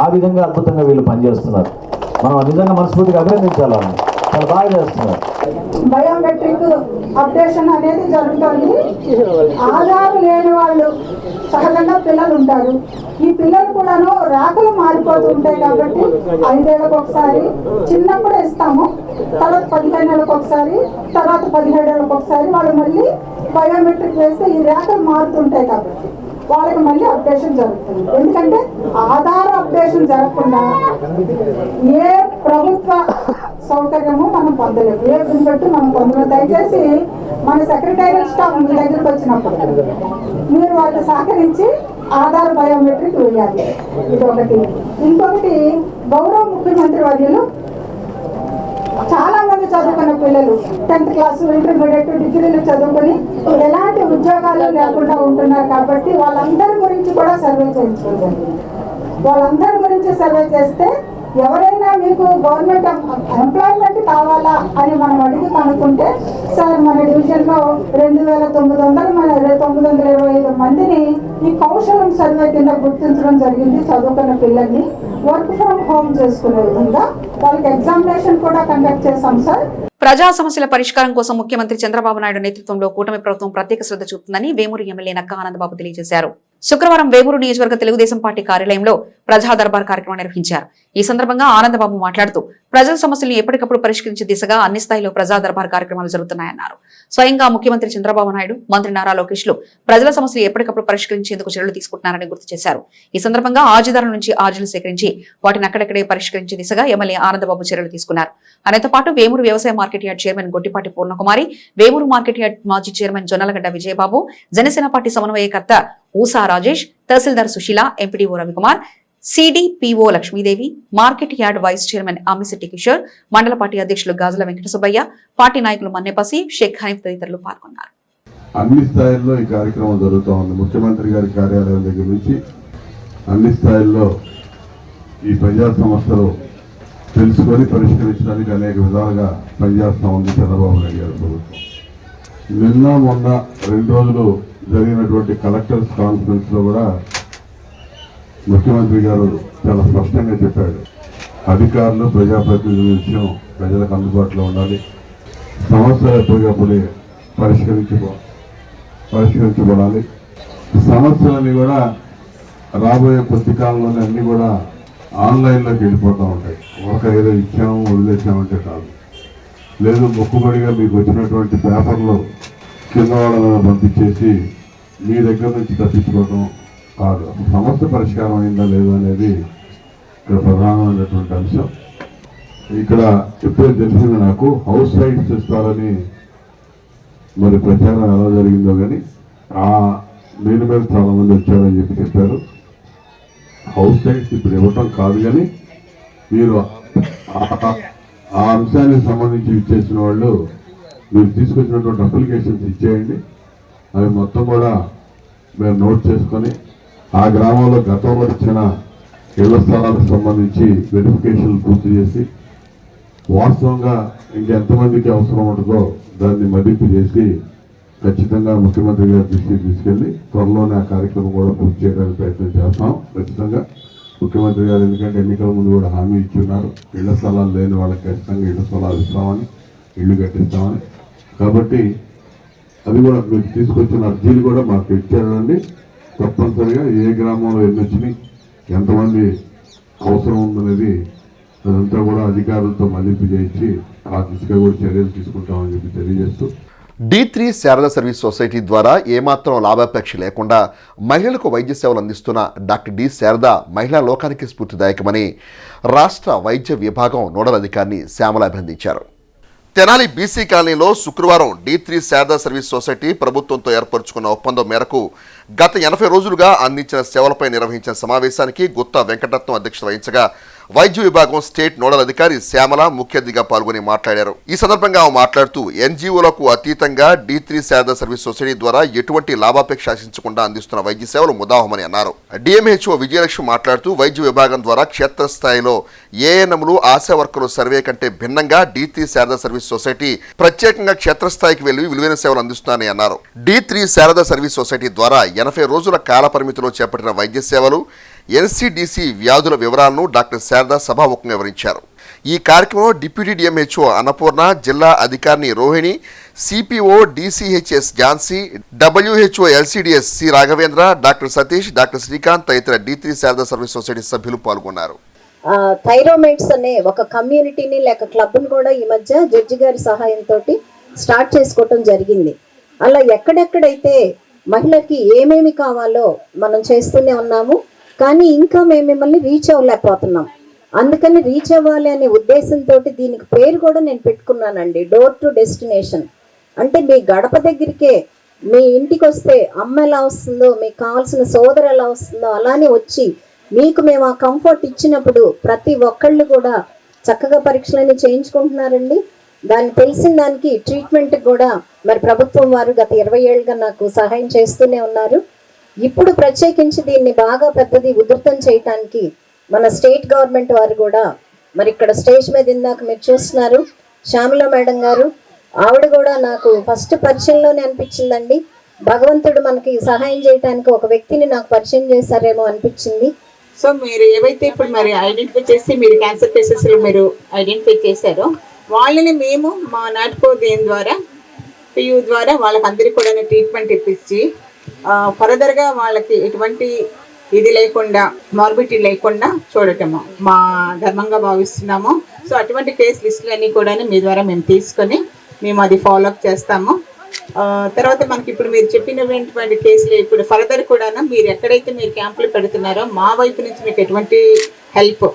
ఆ విధంగా అద్భుతంగా వీళ్ళు పనిచేస్తున్నారు. మనం నిజంగా మనస్ఫూర్తిగా అభినందించాలి. చాలా బాగా చేస్తున్నారు. బయోమెట్రిక్ అప్డేషన్ అనేది జరుగుతుంది. ఆధార్ లేని వాళ్ళు సహజంగా పిల్లలు ఉంటారు. ఈ పిల్లలు కూడాను రాకలు మారిపోతూ ఉంటాయి కాబట్టి 5 ఏళ్ళకు ఒకసారి చిన్నప్పుడు ఇస్తాము, తర్వాత 15 ఏళ్ళకు ఒకసారి, తర్వాత 17 ఏళ్ళకు ఒకసారి వాళ్ళు మళ్ళీ బయోమెట్రిక్ వేస్తే ఈ రేఖలు మారుతుంటాయి కాబట్టి వాళ్ళకి మళ్ళీ అప్డేషన్ జరుగుతుంది. ఎందుకంటే ఆధార్ అప్డేషన్ జరగకుండా ఏ ప్రభుత్వ సౌకర్యము మనం పొందలేము, ఏ బట్టి మనం పొందలేము. దయచేసి మన సెక్రటేరియట్ స్టాఫ్ మీ దగ్గరికి వచ్చినప్పుడు మీరు వాళ్ళకి సహకరించి ఆధార్ బయోమెట్రిక్ వేయాలి. ఇది ఒకటి. ఇంకొకటి, గౌరవ ముఖ్యమంత్రి వర్యులు చాలా మంది చదువుకున్న పిల్లలు 10th క్లాస్, ఇంటర్మీడియట్, డిగ్రీలు చదువుకొని ఎలాంటి ఉద్యోగాలు లేకుండా ఉంటున్నారు కాబట్టి వాళ్ళందరి గురించి కూడా సర్వే చేయించుకోవాలి. వాళ్ళందరి గురించి సర్వే చేస్తే ఎవరైనా మీకు గవర్నమెంట్ ఎంప్లాయ్మెంట్ కావాలా అని మనం అడిగి కనుక్కుంటే, సార్ మన డివిజన్లో 2,925 మందిని ఈ కౌశలం సర్వే కింద గుర్తించడం జరిగింది. చదువుకున్న పిల్లల్ని వర్క్ ఫ్రమ్ హోమ్ చేసుకునే విధంగా వాళ్ళకి ఎగ్జామినేషన్ కూడా కండక్ట్ చేశాం సార్. ప్రజా సమస్యల పరిష్కారం కోసం ముఖ్యమంత్రి చంద్రబాబు నాయుడు నేతృత్వంలో కూటమి ప్రభుత్వం ప్రత్యేక శ్రద్ధ చూపుతుందని వేమూరు ఎమ్మెల్యే నక్కా ఆనందబాబు తెలియజేశారు. శుక్రవారం వేమూరు నియోజకవర్గ తెలుగుదేశం పార్టీ కార్యాలయంలో ప్రజా దర్బార్ కార్యక్రమం నిర్వహించారు. ఈ సందర్భంగా ఆనందబాబు మాట్లాడుతూ ప్రజల సమస్యలను ఎప్పటికప్పుడు పరిష్కరించే దిశగా అన్ని స్థాయిలో ప్రజా దర్బార్ కార్యక్రమాలు జరుగుతున్నాయన్నారు. స్వయంగా ముఖ్యమంత్రి చంద్రబాబు నాయుడు, మంత్రి నారా లోకేష్ లు ప్రజల సమస్యలు ఎప్పటికప్పుడు పరిష్కరించేందుకు చర్యలు తీసుకుంటున్నారని గుర్తు చేశారు. ఈ సందర్భంగా ఆర్జీదారుల నుంచి ఆర్జీలు సేకరించి వాటిని అక్కడక్కడే పరిష్కరించే దిశగా ఎమ్మెల్యే ఆనందబాబు చర్యలు తీసుకున్నారు. ఆయనతో పాటు వేమూరు వ్యవసాయ market yard chairman Gottipati Purnakumari, Vemuru market yard మాజీ చైర్మన్ జొన్నలగడ్డ విజయబాబు, జనసేన పార్టీ సమన్వయకర్త Usa Rajesh, tahsildar Susheela, MPDO Ravikumar, CDPO Lakshmidevi, market yard vice chairman Ammisetti Kishore, mandal party అధ్యక్షులు గాజుల వెంకట సుబ్బయ్య, పార్టీ నాయకులు మన్నెపసి, షేక్ హనీఫ్ తదితరులు పాల్గొన్నారు. అన్ని స్థాయిల్లో ఈ కార్యక్రమం జరుగుతూ ఉంది. ముఖ్యమంత్రి గారి కార్యాలయం దగ్గర నుంచి అన్ని స్థాయిల్లో ఈ ప్రజా సమస్యలు తెలుసుకొని పరిష్కరించడానికి అనేక విధాలుగా పనిచేస్తూ ఉంది చంద్రబాబు నాయుడు గారి ప్రభుత్వం. నిన్న మొన్న 2 రోజులు జరిగినటువంటి కలెక్టర్స్ కాన్ఫరెన్స్ లో కూడా ముఖ్యమంత్రి గారు చాలా స్పష్టంగా చెప్పాడు, అధికారులు ప్రజాప్రతినిధుల విషయం ప్రజలకు అందుబాటులో ఉండాలి, సమస్యలు ఎప్పటికప్పుడు పరిష్కరించబడాలి, సమస్యలన్నీ కూడా రాబోయే కొద్ది కాలంలోనే అన్నీ కూడా ఆన్లైన్లోకి వెళ్ళిపోతూ ఉంటాయి. ఏదో ఇచ్చాము వదిలేసామంటే కాదు, లేదు మొక్కుబడిగా మీకు వచ్చినటువంటి పేపర్లు కింద వాళ్ళ పంపించేసి మీ దగ్గర నుంచి తప్పించుకోవడం కాదు. సమస్య పరిష్కారం అయిందా లేదా అనేది ఇక్కడ ప్రధానమైనటువంటి అంశం. ఇక్కడ ఎప్పుడో తెలిసింది నాకు, హౌస్ సైట్స్ ఇస్తారని మరి ప్రచారం ఎలా జరిగిందో కానీ దీని మీద చాలా మంది వచ్చారని చెప్పారు. హౌస్ సైట్స్ ఇప్పుడు ఇవ్వటం కాదు, కానీ మీరు ఆ అంశానికి సంబంధించి ఇచ్చేసిన వాళ్ళు మీరు తీసుకొచ్చినటువంటి అప్లికేషన్స్ ఇచ్చేయండి. అవి మొత్తం కూడా మీరు నోట్ చేసుకొని ఆ గ్రామంలో గతంలో ఇచ్చిన ఇళ్ల స్థలాలకు సంబంధించి వెరిఫికేషన్లు పూర్తి చేసి వాస్తవంగా ఇంకెంతమందికి అవసరం ఉంటుందో దాన్ని మదింపు చేసి ఖచ్చితంగా ముఖ్యమంత్రి గారి దృష్టికి తీసుకెళ్లి త్వరలోనే ఆ కార్యక్రమం కూడా పూర్తి చేయడానికి ప్రయత్నం చేస్తాం. ఖచ్చితంగా ముఖ్యమంత్రి గారు ఎందుకంటే ఎన్నికల ముందు కూడా హామీ ఇచ్చున్నారు, ఇళ్ల స్థలాలు లేని వాళ్ళకి ఖచ్చితంగా ఇళ్ల స్థలాలు ఇస్తామని, ఇళ్లు కట్టిస్తామని. కాబట్టి అది కూడా మీరు తీసుకొచ్చిన అర్జీలు కూడా మాకు ఇచ్చారండి. తప్పనిసరిగా ఏ గ్రామంలో ఎన్ని వచ్చినాయి, ఎంతమంది అవసరం ఉందనేది అదంతా కూడా అధికారులతో మళ్లింపు చేయించి ఆ దిశగా కూడా చర్యలు తీసుకుంటామని చెప్పి తెలియజేస్తూ, D3 శారదా సర్వీస్ సొసైటీ ద్వారా ఏమాత్రం లాభాపేక్ష లేకుండా మహిళలకు వైద్య సేవలు అందిస్తున్న డాక్టర్ డి శారద మహిళా లోకానికి స్ఫూర్తిదాయకమని రాష్ట్ర వైద్య విభాగం నోడల్ అధికారిని శ్యామల అభినందించారు. తెనాలి బీసీ కాలనీలో శుక్రవారం D3 శారదా సర్వీస్ సొసైటీ ప్రభుత్వంతో ఏర్పరచుకున్న ఒప్పందం మేరకు గత 80 రోజులుగా అందించిన సేవలపై నిర్వహించిన సమావేశానికి గుత్తా వెంకటరత్నం అధ్యక్షత వహించగా వైద్య విభాగం స్టేట్ నోడల్ అధికారి శ్యామల ముఖ్య అతిథిగా పాల్గొని మాట్లాడారు. ఈ సందర్భంగా ఆమె మాట్లాడుతూ ఎన్జీఓలకు అతీతంగా D3 శారదా సర్వీస్ సొసైటీ ద్వారా ఎటువంటి లాభాపేక్ష ఆశించకుండా అందిస్తున్న వైద్య సేవలు ముదాహమని అన్నారు. డిఎంహెచ్ఓ విజయలక్ష్మి మాట్లాడుతూ వైద్య విభాగం ద్వారా క్షేత్రస్థాయిలో ఏఎన్ఎంలు, ఆశా వర్కర్లు సర్వే కంటే భిన్నంగా D3 శారదా సర్వీస్ సొసైటీ ప్రత్యేకంగా క్షేత్రస్థాయికి వెళ్లి విలువైన సేవలు అందిస్తున్నారని అన్నారు. D3 శారదా సర్వీస్ సొసైటీ ద్వారా 80 రోజుల కాల పరిమితిలో చేపట్టిన వైద్య సేవలు, ఎన్సీడీసీ వ్యాధుల వివరాలను డాక్టర్ శారద సభాముఖంగా వివరించారు. ఈ కార్యక్రమంలో డిప్యూటీ డిఎంహెచ్ఓ అన్నపూర్ణ, జిల్లా అధికారిని Rohini, CPO DCHS Jhansi, WHO LCDS C Raghavendra, doctor Satish, doctor Srikanth తదితర D3 శారదా సర్వీస్ సొసైటీ సభ్యులు పాల్గొన్నారు. థైరోమైడ్స్ అనే ఒక కమ్యూనిటీని లేక క్లబ్ని కూడా ఈ మధ్య జడ్జి గారి సహాయంతో స్టార్ట్ చేసుకోవటం జరిగింది. అలా ఎక్కడెక్కడైతే మహిళకి ఏమేమి కావాలో మనం చేస్తూనే ఉన్నాము, కానీ ఇంకా మేము మిమ్మల్ని రీచ్ అవ్వలేకపోతున్నాం. అందుకని రీచ్ అవ్వాలి అనే ఉద్దేశంతో దీనికి పేరు కూడా నేను పెట్టుకున్నానండి, డోర్ టు డెస్టినేషన్. అంటే మీ గడప దగ్గరికే, మీ ఇంటికి వస్తే అమ్మ ఎలా వస్తుందో, మీకు కావాల్సిన సోదరు ఎలా వస్తుందో అలానే వచ్చి మీకు మేము ఆ కంఫర్ట్ ఇచ్చినప్పుడు ప్రతి ఒక్కళ్ళు కూడా చక్కగా పరీక్షలన్నీ చేయించుకుంటున్నారండి. దాన్ని తెలిసిన దానికి ట్రీట్మెంట్ కూడా మరి ప్రభుత్వం వారు గత 20 ఏళ్ళుగా నాకు సహాయం చేస్తూనే ఉన్నారు. ఇప్పుడు ప్రత్యేకించి దీన్ని బాగా పెద్దది ఉధృతం చేయటానికి మన స్టేట్ గవర్నమెంట్ వారు కూడా మరి ఇక్కడ స్టేజ్ మీద ఇందాక మీరు చూస్తున్నారు శ్యామల మేడం గారు, ఆవిడ కూడా నాకు ఫస్ట్ పరిచయంలోనే అనిపించిందండి, భగవంతుడు మనకి సహాయం చేయడానికి ఒక వ్యక్తిని నాకు పరిచయం చేశారేమో అనిపించింది. సో మీరు ఏవైతే ఇప్పుడు మరి ఐడెంటిఫై చేసి మీరు క్యాన్సర్ కేసెస్లో మీరు ఐడెంటిఫై చేశారో వాళ్ళని మేము మా నాటుకో దేని ద్వారా పియూ ద్వారా వాళ్ళకందరికీ కూడా ట్రీట్మెంట్ ఇప్పించి ఫర్దర్గా వాళ్ళకి ఎటువంటి ఇది లేకుండా మార్బిటీ లేకుండా చూడటము మా ధర్మంగా భావిస్తున్నాము. సో అటువంటి కేసు లిస్టులన్నీ కూడా మీ ద్వారా మేము తీసుకొని మేము అది ఫాలోఅప్ చేస్తాము. తర్వాత మనకి ఇప్పుడు మీరు చెప్పినటువంటి కేసులు ఇప్పుడు ఫర్దర్ కూడా మీరు ఎక్కడైతే మీరు క్యాంపులు పెడుతున్నారో మా వైపు నుంచి మీకు ఎటువంటి హెల్ప్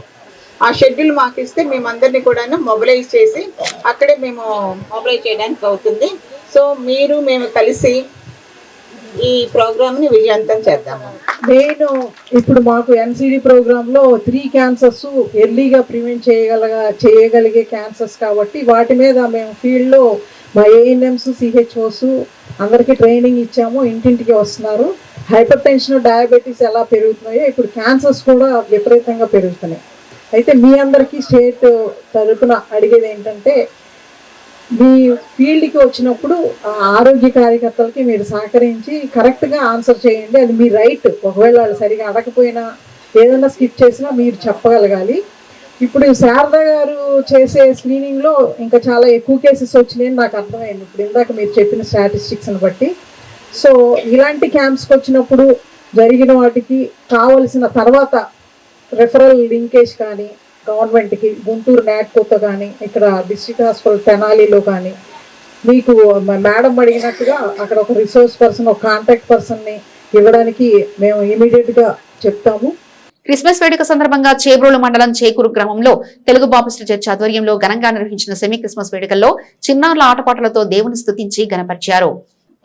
ఆ షెడ్యూల్ మాకు ఇస్తే మేమందరినీ కూడా మొబిలైజ్ చేసి అక్కడే మేము మొబిలైజ్ చేయడానికి అవుతుంది. సో మీరు మేము కలిసి ఈ ప్రోగ్రామ్ని విజయవంతం చేద్దాము. నేను ఇప్పుడు మాకు ఎన్సిడి ప్రోగ్రాంలో 3 క్యాన్సర్స్ ఎర్లీగా ప్రివెంట్ చేయగలిగే క్యాన్సర్స్ కాబట్టి వాటి మీద మేము ఫీల్డ్లో మా ఏఎన్ఎంస్ సిహెచ్ఓస్ అందరికీ ట్రైనింగ్ ఇచ్చాము, ఇంటింటికి వస్తున్నారు. హైపర్ టెన్షన్ డయాబెటీస్ ఎలా పెరుగుతున్నాయో ఇప్పుడు క్యాన్సర్స్ కూడా విపరీతంగా పెరుగుతున్నాయి. అయితే మీ అందరికీ స్టేట్ తరపున అడిగేది ఏంటంటే, మీ ఫీల్డ్కి వచ్చినప్పుడు ఆరోగ్య కార్యకర్తలకి మీరు సహకరించి కరెక్ట్గా ఆన్సర్ చేయండి. అది మీ రైట్. ఒకవేళ వాళ్ళు సరిగా అడగకపోయినా ఏదైనా స్కిప్ చేసినా మీరు చెప్పగలగాలి. ఇప్పుడు శారదా గారు చేసే స్క్రీనింగ్లో ఇంకా చాలా ఎక్కువ కేసెస్ వచ్చినాయని నాకు అర్థమైంది ఇప్పుడు ఇందాక మీరు చెప్పిన స్టాటిస్టిక్స్ని బట్టి. సో ఇలాంటి క్యాంప్స్కి వచ్చినప్పుడు జరిగిన వాటికి కావలసిన తర్వాత రెఫరల్ లింకేజ్ కానీ గవర్నమెంట్కి గుంటూరు నాట్కోతో కానీ ఇక్కడ డిస్ట్రిక్ట్ హాస్పిటల్ తెనాలిలో కానీ మీకు మేడం అడిగినట్టుగా అక్కడ ఒక రిసోర్స్ పర్సన్, ఒక కాంటాక్ట్ పర్సన్ని ఇవ్వడానికి మేము ఇమీడియట్గా చెప్తాము. క్రిస్మస్ వేడుక సందర్భంగా చేబ్రోలు మండలం చేకూరు గ్రామంలో తెలుగు బాపిస్ట్ చర్చ్ ఆధ్వర్యంలో ఘనంగా నిర్వహించిన సెమీ క్రిస్మస్ వేడుకల్లో చిన్నారుల ఆటపాటలతో దేవుని స్తుతించి గణపరిచారు.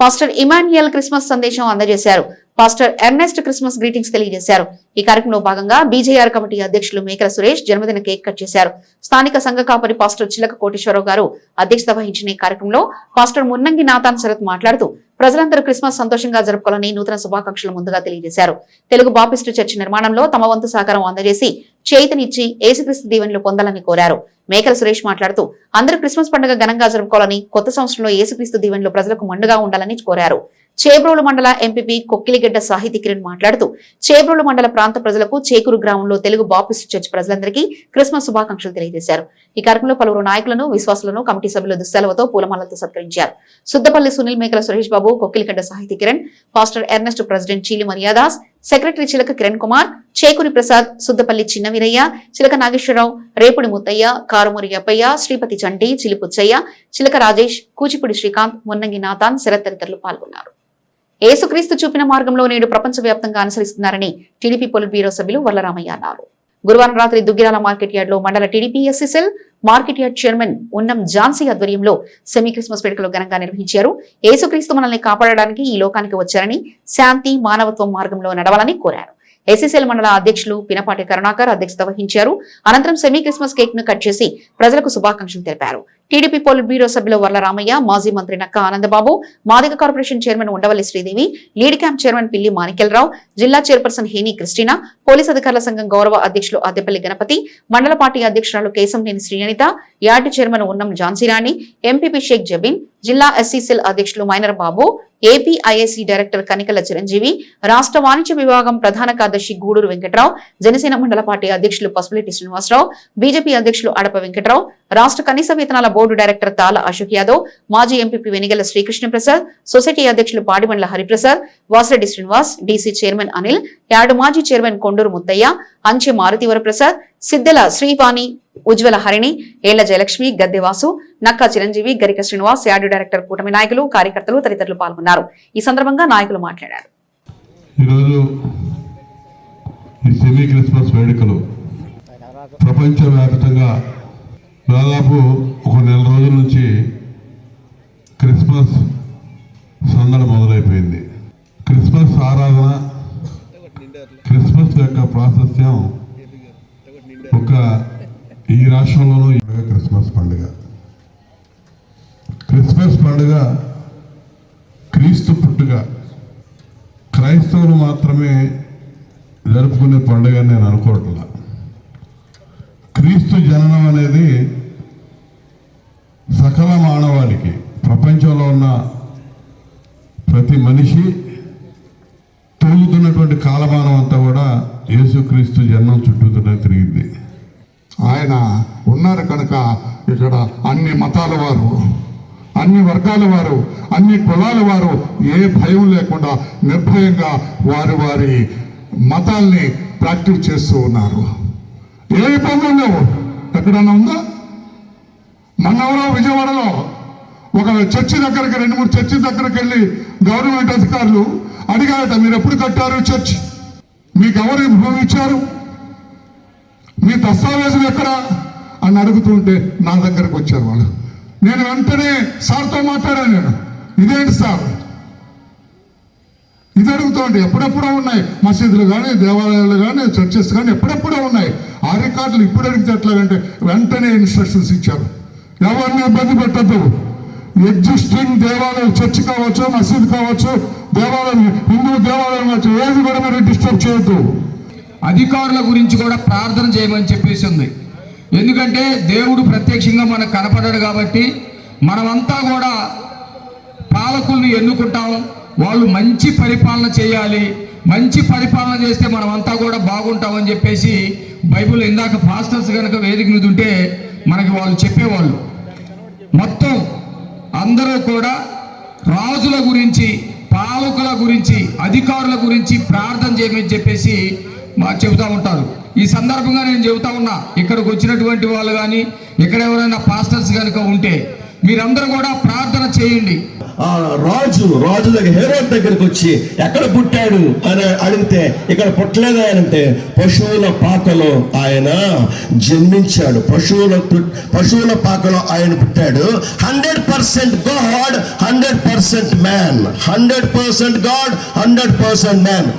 పాస్టర్ ఇమాన్యుయల్ క్రిస్మస్ సందేశం అందజేశారు. పాస్టర్ ఎర్నెస్ట్ క్రిస్మస్ గ్రీటింగ్స్ తెలియజేశారు. ఈ కార్యక్రమంలో భాగంగా బీజేఆర్ కమిటీ అధ్యక్షులు మేకల సురేష్ జన్మదిన కేక్ కట్ చేశారు. స్థానిక సంఘ కాపరి పాస్టర్ చిలక కోటేశ్వరరావు గారు అధ్యక్షత వహించిన ఈ కార్యక్రమంలో పాస్టర్ మున్నంగి నాథాన్ శరత్ మాట్లాడుతూ ప్రజలందరూ క్రిస్మస్ సంతోషంగా జరుపుకోవాలని నూతన శుభాకాంక్షలు ముందుగా తెలియజేశారు. తెలుగు బాపిస్టు చర్చి నిర్మాణంలో తమ వంతు సహకారం అందజేసి చేతనిచ్చి యేసుక్రీస్తు దీవెనలు పొందాలని కోరారు. మేకల సురేష్ మాట్లాడుతూ అందరూ క్రిస్మస్ పండుగ ఘనంగా జరుపుకోవాలని, కొత్త సంవత్సరంలో యేసుక్రీస్తు దీవెనలు ప్రజలకు మండుగా ఉండాలని కోరారు. చేబ్రోలు మండల ఎంపీపీ కొక్కిలిగడ్డ సాహితీ కిరణ్ మాట్లాడుతూ చేబ్రోలు మండల ప్రాంత ప్రజలకు చేకూరు గ్రామంలో తెలుగు బాపిస్ట్ చర్చ్ ప్రజలందరికీ క్రిస్మస్ శుభాకాంక్షలు తెలియజేశారు. ఈ కార్యక్రమంలో పలువురు నాయకులను, విశ్వాసులను, కమిటీ సభ్యులు దుశ్శాలతో పూలమాలతో సత్కరించారు. సుద్దపల్లి సునీల్, మేకల Suresh Babu, Kokkiligadda Sahithi Kiran, pastor Ernest, president Cheeli Maryadas, secretary Chilaka Kiran Kumar, చేకూరి ప్రసాద్, సుద్దపల్లి చిన్న వీరయ్య, చిలక నాగేశ్వరరావు, రేపుడి ముత్తయ్య, కారుమూరి అప్పయ్య, శ్రీపతి చంటి, చిలిపుచ్చయ్య, చిలక రాజేష్, కూచిపూడి శ్రీకాంత్, మున్నంగి నాథాన్, శరత్ తదితరులు పాల్గొన్నారు. యేసుక్రీస్తు చూపిన మార్గంలో నేడు ప్రపంచవ్యాప్తంగా అనుసరిస్తున్నారని టీడీపీ పొలిట్ బ్యూరో సభ్యులు వరలరామయ్య అన్నారు. గురువారం రాత్రి దుగ్గిరాల మార్కెట్ యార్డ్ లో మండల TDP SC cell market yard chairman ఉన్నం ఝాన్సీ ఆధ్వర్యంలో సెమీ క్రిస్మస్ వేడుకలు ఘనంగా నిర్వహించారు. యేసుక్రీస్తు మనల్ని కాపాడడానికి ఈ లోకానికి వచ్చారని, శాంతి, మానవత్వం మార్గంలో నడవాలని కోరారు. ఎస్సీసెల్ మండల అధ్యక్షులు పినపాటి కరుణాకర్ అధ్యక్షత వహించారు. అనంతరం సెమీ క్రిస్మస్ కేక్ ను కట్ చేసి ప్రజలకు శుభాకాంక్షలు తెలిపారు. టీడీపీ పొలిట్ బ్యూరో సభ్యులు వరలరామయ్య, మాజీ మంత్రి Nakka Anandababu, Madiga corporation chairman Undavalli Sridevi, LIDCAP chairman Pilli Manikyalarao, జిల్లా చైర్పర్సన్ హేని క్రిస్టినా, పోలీస్ అధికారుల సంఘం గౌరవ అధ్యక్షులు అద్దెపల్లి గణపతి, మండల పార్టీ అధ్యక్షురాలు కేశంనేని శ్రీనిత, యార్డ్ చైర్మన్ ఉన్నం ఝాన్సీరాణి, ఎంపీపీ షేక్ జబీన్, జిల్లా ఎస్సీసెల్ అధ్యక్షులు మైనర్ బాబు, ఏపీ ఐఏసీ డైరెక్టర్ కనికల చిరంజీవి, రాష్ట్ర వాణిజ్య విభాగం ప్రధాన కార్యదర్శి గూడూరు వెంకట్రావు, జనసేన మండల పార్టీ అధ్యక్షులు పసుపులెట్టి శ్రీనివాసరావు, బీజేపీ అధ్యక్షులు అడప వెంకట్రావు, రాష్ట్ర కనీస వేతనాల బోర్డు డైరెక్టర్ తాల అశోక్ యాదవ్, మాజీ ఎంపీపీ వెనిగెల శ్రీకృష్ణ ప్రసాద్, సొసైటీ అధ్యక్షులు Padimandala Hariprasad, Vasireddy Srinivas, DC chairman Anil, yard మాజీ చైర్మన్ కొండూరు ముత్తయ్య, అంచె మారుతివర ప్రసాద్, సిద్దెల శ్రీవాణి, ఉజ్వల హరిణి, ఏళ్ల జయలక్ష్మి, గద్దెవాసు, నక్కా చిరంజీవి, గరిక శ్రీనివాస్, యార్డు డైరెక్టర్ కూటమి నాయకులు, కార్యకర్తలు తదితరులు పాల్గొన్నారు. ఈ సందర్భంగా నాయకులు మాట్లాడారు. ఈరోజు ఈ సెమీ క్రిస్మస్ వేడుకలు ప్రపంచవ్యాప్తంగా దాదాపు ఒక నెల రోజుల నుంచి క్రిస్మస్ సందడి మొదలైపోయింది. క్రిస్మస్ ఆరాధన, క్రిస్మస్ యొక్క ప్రాశస్త్యం ఒక ఈ రాష్ట్రంలోనూ క్రిస్మస్ పండుగ. క్రిస్మస్ పండుగ క్రీస్తు పుట్టుక క్రైస్తవులు మాత్రమే జరుపుకునే పండుగ నేను అనుకోవట్లా. క్రీస్తు జననం అనేది సకల మానవాళికి, ప్రపంచంలో ఉన్న ప్రతి మనిషి తిరుగుతున్నటువంటి కాలమానం అంతా కూడా యేసుక్రీస్తు జన్మం చుట్టూతోనే తిరిగింది. ఆయన ఉన్నారు కనుక ఇక్కడ అన్ని మతాల వారు, అన్ని వర్గాల వారు, అన్ని కులాల వారు ఏ భయం లేకుండా నిర్భయంగా వారి వారి మతాల్ని ప్రాక్టీస్ చేస్తూ ఉన్నారు. ఏ ఇబ్బందులు లేవు. ఎక్కడన్నా ఉందా? మొన్నెవరో విజయవాడలో ఒక చర్చి దగ్గరికి, 2-3 చర్చి దగ్గరికి వెళ్ళి గవర్నమెంట్ అధికారులు అడిగారట, మీరు ఎప్పుడు కట్టారు చర్చ్, మీకు ఎవరు భూమి ఇచ్చారు, మీ దస్తావేజులు ఎక్కడా అని అడుగుతుంటే నా దగ్గరకు వచ్చారు వాళ్ళు. నేను వెంటనే సార్తో మాట్లాడాను. నేను ఇదేంటి సార్ ఇది అడుగుతుంటే, ఎప్పుడెప్పుడో ఉన్నాయి మసీదులు కానీ, దేవాలయాలు కానీ, చర్చెస్ కానీ ఎప్పుడెప్పుడో ఉన్నాయి. ఆ రికార్డులు ఇప్పుడు అడిగితే ఎట్లాగంటే వెంటనే ఇన్స్ట్రక్షన్స్ ఇచ్చారు. ఎవరిని ఇబ్బంది పెట్టద్దు, ఎగ్జిస్టింగ్ దేవాలయం, చర్చ్ కావచ్చు, మసీద్ కావచ్చు, దేవాలయం, హిందూ దేవాలయం కావచ్చు, ఏది కూడా మీరు డిస్టర్బ్ చేయొద్దు. అధికారుల గురించి కూడా ప్రార్థన చేయమని చెప్పేసి ఉంది. ఎందుకంటే దేవుడు ప్రత్యక్షంగా మనకు కనపడాడు కాబట్టి మనమంతా కూడా పాలకుల్ని ఎన్నుకుంటాం. వాళ్ళు మంచి పరిపాలన చేయాలి, మంచి పరిపాలన చేస్తే మనమంతా కూడా బాగుంటామని చెప్పేసి బైబిల్ ఇందాక పాస్టర్స్ కనుక వేదిక మీద ఉంటే మనకి వాళ్ళు చెప్పేవాళ్ళు. మొత్తం అందరూ కూడా రాజుల గురించి, పాలకుల గురించి, అధికారుల గురించి ప్రార్థన చేయమని చెప్పేసి మాకు చెబుతూ ఉంటారు. ఈ సందర్భంగా నేను చెబుతా ఉన్నా, ఇక్కడికి వచ్చినటువంటి వాళ్ళు కానీ ఇక్కడ ఎవరైనా పాస్టర్స్ కనుక ఉంటే మీరందరూ కూడా ప్రార్థన చేయండి. ఆ రాజు దగ్గర, హేరోద్ దగ్గరికి వచ్చి ఎక్కడ పుట్టాడు అని అడిగితే ఇక్కడ పుట్టలేదు ఆయనంటే పశువుల పాకలో ఆయన జన్మించాడు, పశువుల పాకలో ఆయన పుట్టాడు. 100% God, 100% man, 100% God, 100% man.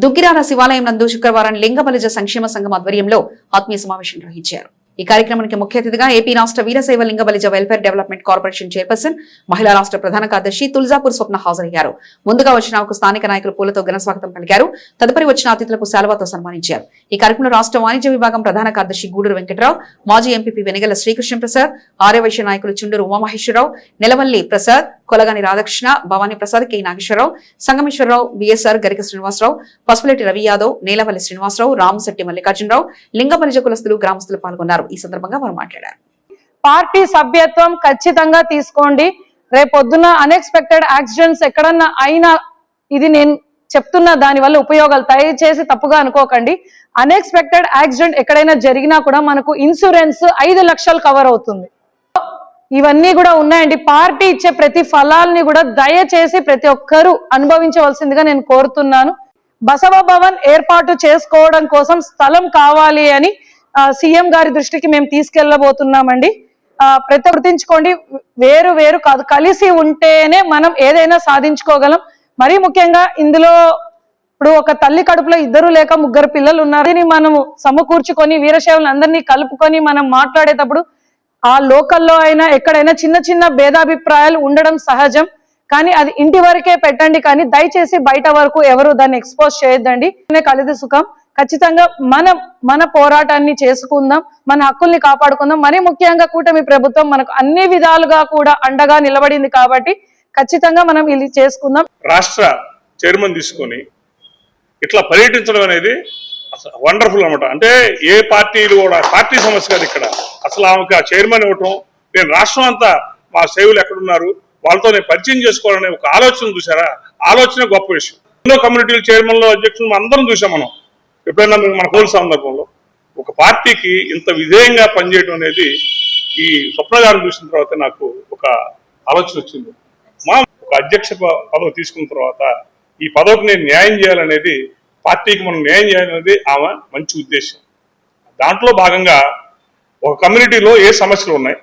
Duggirala శివాలయం నందు శుక్రవారం లింగబలిజ సంక్షేమ సంఘం ఆధ్వర్యంలో ఆత్మీయ సమావేశం నిర్వహించారు. ఈ కార్యక్రమానికి ముఖ్య అతిథిగా ఏపీ రాష్ట్ర వీరశైవ లింగబలిజ వెల్ఫేర్ డెవలప్మెంట్ కార్పొరేషన్ చైర్పర్సన్, మహిళా రాష్ట్ర ప్రధాన కార్యదర్శి తుల్జాపూర్ స్వప్న హాజరయ్యారు. ముందుగా వచ్చిన స్థానిక నాయకులు పూలతో ఘన స్వాగతం పలికారు. తదుపరి వచ్చిన అతిథులకు శాలువాతో సన్మానించారు. ఈ కార్యక్రమంలో రాష్ట్ర వాణిజ్య విభాగం ప్రధాన కార్యదర్శి గూడూరు వెంకటరావు, మాజీ ఎంపీపీ వెనగల శ్రీకృష్ణ ప్రసాద్, ఆర్యవైశ్య నాయకులు చుండూరు ఉమామహేశ్వరరావు, నెలవల్లి ప్రసాద్, కొలగాని రాధాకృష్ణ, భవానీ ప్రసాద్, కె నాగేశ్వరరావు, సంగమేశ్వరరావు, బిఎస్ఆర్, గరిక శ్రీనివాసరావు, పసుపులేటి రవి యాదవ్, నేలవల్లి శ్రీనివాసరావు, రామశెట్టి మల్లికార్జునరావు, లింగబలిజ కులస్తులు, గ్రామస్తులు పాల్గొన్నారు. ఈ సందర్భంగా వారు మాట్లాడారు. పార్టీ సభ్యత్వం ఖచ్చితంగా తీసుకోండి. రేపొద్దున అన్ఎక్స్పెక్టెడ్ యాక్సిడెంట్స్ ఎక్కడన్నా అయినా, ఇది నేను చెప్తున్న దాని వల్ల ఉపయోగాలు దయచేసి తప్పుగా అనుకోకండి. అన్ఎక్స్పెక్టెడ్ యాక్సిడెంట్ ఎక్కడైనా జరిగినా కూడా మనకు ఇన్సూరెన్స్ 5 లక్షలు కవర్ అవుతుంది. ఇవన్నీ కూడా ఉన్నాయండి. పార్టీ ఇచ్చే ప్రతి ఫలాల్ని కూడా దయచేసి ప్రతి ఒక్కరూ అనుభవించవలసిందిగా నేను కోరుతున్నాను. బసవ భవన్ ఏర్పాటు చేసుకోవడం కోసం స్థలం కావాలి అని సీఎం గారి దృష్టికి మేము తీసుకెళ్లబోతున్నామండి. ప్రతి గుర్తించుకోండి, వేరు వేరు కాదు, కలిసి ఉంటేనే మనం ఏదైనా సాధించుకోగలం. మరీ ముఖ్యంగా ఇందులో ఇప్పుడు ఒక తల్లి కడుపులో 2 లేక 3 పిల్లలు ఉన్నారు. దీన్ని మనము సమకూర్చుకొని వీరశైవులను అందరినీ కలుపుకొని మనం మాట్లాడేటప్పుడు ఆ లోకల్లో అయినా ఎక్కడైనా చిన్న చిన్న భేదాభిప్రాయాలు ఉండడం సహజం. కానీ అది ఇంటి వరకే పెట్టండి, కానీ దయచేసి బయట వరకు ఎవరు దాన్ని ఎక్స్పోజ్ చేయొద్దండి. కలిది సుఖం. ఖచ్చితంగా మన పోరాటాన్ని చేసుకుందాం, మన హక్కుల్ని కాపాడుకుందాం. మరీ ముఖ్యంగా కూటమి ప్రభుత్వం మనకు అన్ని విధాలుగా కూడా అండగా నిలబడింది కాబట్టి ఖచ్చితంగా మనం ఇది చేసుకుందాం. రాష్ట్ర చైర్మన్ తీసుకొని ఇట్లా పర్యటించడం అనేది వండర్ఫుల్ అనమాట. అంటే ఏ పార్టీలు కూడా పార్టీ సమస్య కాదు ఇక్కడ. అసలు ఆమెకు ఆ చైర్మన్ ఇవ్వటం, నేను రాష్ట్రం అంతా మా సేవలు ఎక్కడున్నారు వాళ్ళతో నేను పరిచయం చేసుకోవాలనే ఒక ఆలోచన చూసారా, ఆలోచన గొప్ప విషయం. ఎన్నో కమ్యూనిటీల చైర్మన్లు, అధ్యక్షులు అందరం చూసాం మనం. ఎప్పుడైనా మన హోల్ సందర్భంలో ఒక పార్టీకి ఇంత విధేయంగా పనిచేయడం అనేది ఈ స్వప్న గారిని చూసిన తర్వాత నాకు ఒక ఆలోచన వచ్చింది. ఒక అధ్యక్ష పదవి తీసుకున్న తర్వాత ఈ పదవికి నేను న్యాయం చేయాలనేది, పార్టీకి మనం న్యాయం చేయాలనేది ఆమె మంచి ఉద్దేశం. దాంట్లో భాగంగా ఒక కమ్యూనిటీలో ఏ సమస్యలు ఉన్నాయి,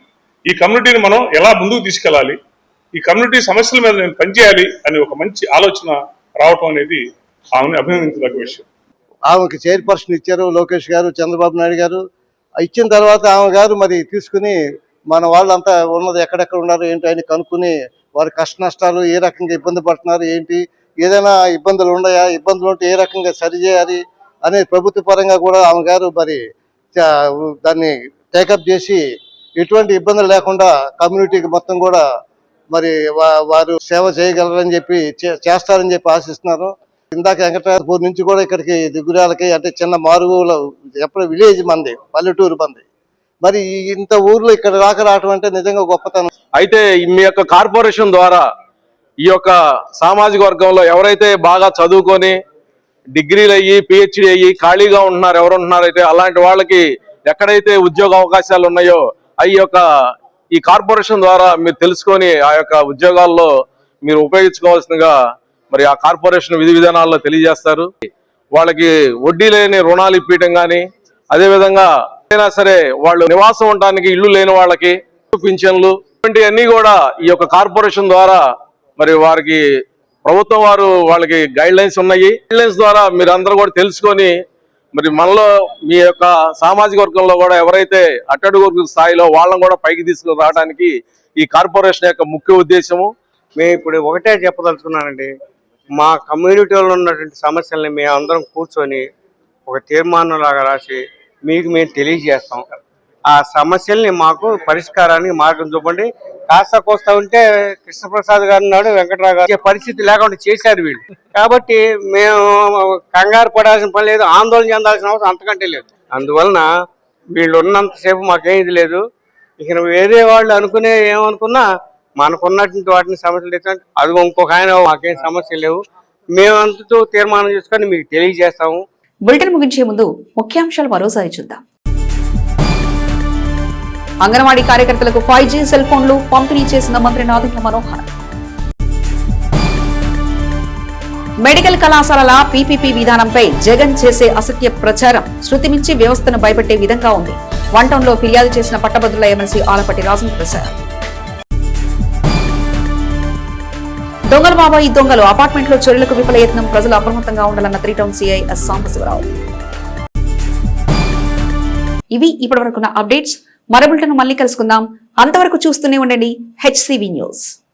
ఈ కమ్యూనిటీని మనం ఎలా ముందుకు తీసుకెళ్ళాలి, ఈ కమ్యూనిటీ సమస్యల మీద నేను పనిచేయాలి అనే ఒక మంచి ఆలోచన రావటం అనేది ఆమెను అభినందించదగ్గ విషయం. ఆమెకి చైర్పర్సన్ ఇచ్చారు లోకేష్ గారు, చంద్రబాబు నాయుడు గారు. ఇచ్చిన తర్వాత ఆమె గారు మరి తీసుకుని మన వాళ్ళంతా ఉన్నది ఎక్కడెక్కడ ఉన్నారు ఏంటి అని కనుక్కుని వారి కష్ట నష్టాలు, ఏ రకంగా ఇబ్బంది పడుతున్నారు ఏంటి, ఏదైనా ఇబ్బందులు ఉన్నాయా, ఇబ్బందులు ఉంటే ఏ రకంగా సరిచేయాలి అనే ప్రభుత్వ పరంగా కూడా ఆమె గారు మరి దాన్ని టేకప్ చేసి ఎటువంటి ఇబ్బందులు లేకుండా కమ్యూనిటీకి మొత్తం కూడా మరి వారు సేవ చేయగలరని చెప్పి చేస్తారని చెప్పి ఆశిస్తున్నారు. ఇందాక వెంకటరాజపూర్ నుంచి కూడా ఇక్కడికి దిగురాలకి, అంటే చిన్న మారుమూల ఎప్పుడు విలేజ్ మంది, పల్లెటూరు మంది, మరి ఇంత ఊర్లో ఇక్కడ రావటం అంటే నిజంగా గొప్పతనం. అయితే మీ యొక్క కార్పొరేషన్ ద్వారా ఈ యొక్క సామాజిక వర్గంలో ఎవరైతే బాగా చదువుకొని డిగ్రీలు అయ్యి పిహెచ్డి అయ్యి ఖాళీగా ఉంటున్నారు, ఎవరు ఉంటున్నారైతే అలాంటి వాళ్ళకి ఎక్కడైతే ఉద్యోగ అవకాశాలు ఉన్నాయో ఈ కార్పొరేషన్ ద్వారా మీరు తెలుసుకొని ఆ యొక్క ఉద్యోగాల్లో మీరు ఉపయోగించుకోవాల్సిందిగా మరి ఆ కార్పొరేషన్ విధి విధానాల్లో తెలియజేస్తారు. వాళ్ళకి వడ్డీ లేని రుణాలు ఇప్పించడం కానీ, అదేవిధంగా అయినా సరే వాళ్ళు నివాసం ఉండడానికి ఇల్లు లేని వాళ్ళకి పింఛన్లు, ఇటువంటివన్నీ కూడా ఈ యొక్క కార్పొరేషన్ ద్వారా మరి వారికి ప్రభుత్వం వారు వాళ్ళకి గైడ్ లైన్స్ ఉన్నాయి. గైడ్ లైన్స్ ద్వారా మీరు అందరూ కూడా తెలుసుకొని మరి మనలో మీ యొక్క సామాజిక వర్గంలో కూడా ఎవరైతే అట్టడుగు స్థాయిలో వాళ్ళని కూడా పైకి తీసుకుని రావడానికి ఈ కార్పొరేషన్ యొక్క ముఖ్య ఉద్దేశము. మేము ఇప్పుడు ఒకటే చెప్పదలుచుకున్నానండి, మా కమ్యూనిటీలో ఉన్నటువంటి సమస్యల్ని మేము అందరం కూర్చొని ఒక తీర్మానం లాగా రాసి మీకు మేము తెలియజేస్తాం. ఆ సమస్యల్ని మాకు పరిష్కారానికి మార్గం చూపండి. కాస్త కోస్తా ఉంటే కృష్ణప్రసాద్ గారు నాడు వెంకటరావు గారు పరిస్థితి లేకుండా చేశారు వీళ్ళు. కాబట్టి మేము కంగారు పడాల్సిన పని లేదు, ఆందోళన చెందాల్సిన అవసరం అంతకంటే లేదు. అందువలన వీళ్ళు ఉన్నంతసేపు మాకేం ఇది లేదు. ఇక వేరే వాళ్ళు అనుకునే ఏమనుకున్నా మనకున్నటువంటి వాటిని సమస్యలు తెచ్చండి, అది ఇంకొక ఆయన మాకేం సమస్యలు లేవు, మేమంతతో తీర్మానం చేసుకొని మీకు తెలియజేస్తాము. బులెటిన్ ముగించే ముందు ముఖ్యాంశాలు మరోసారి చూద్దాం. అంగన్వాడీ కార్యకర్తలకు 5G సెల్ ఫోన్లు పంపిణీ చేసిన మంత్రి నాదెండ్ల మనోహర్. మెడికల్ కళాశాలల పీపీపీ విధానంపై జగన్ చేసే అసత్య ప్రచారం శృతి మించి వ్యవస్థను భయపెట్టే విధంగా ఉంది. 1 టౌన్లో ఫిర్యాదు చేసిన పట్టభద్రుల ఎమ్మెల్సీ ఆలపాటి రాజేంద్ర ప్రసాద్. దొంగల బాబాయి దొంగలు అపార్ట్మెంట్లో చోరీలకు విఫల యత్నం, ప్రజలు అప్రమత్తంగా ఉండాలన్న 3 టౌన్ సిఐ ఎస్ సాంబశివరావు. ఇవి ఇప్పటివరకున్న అప్డేట్స్. మరో బులెటిన్ మళ్ళీ కలుసుకుందాం. అంతవరకు చూస్తూనే ఉండండి HCV న్యూస్.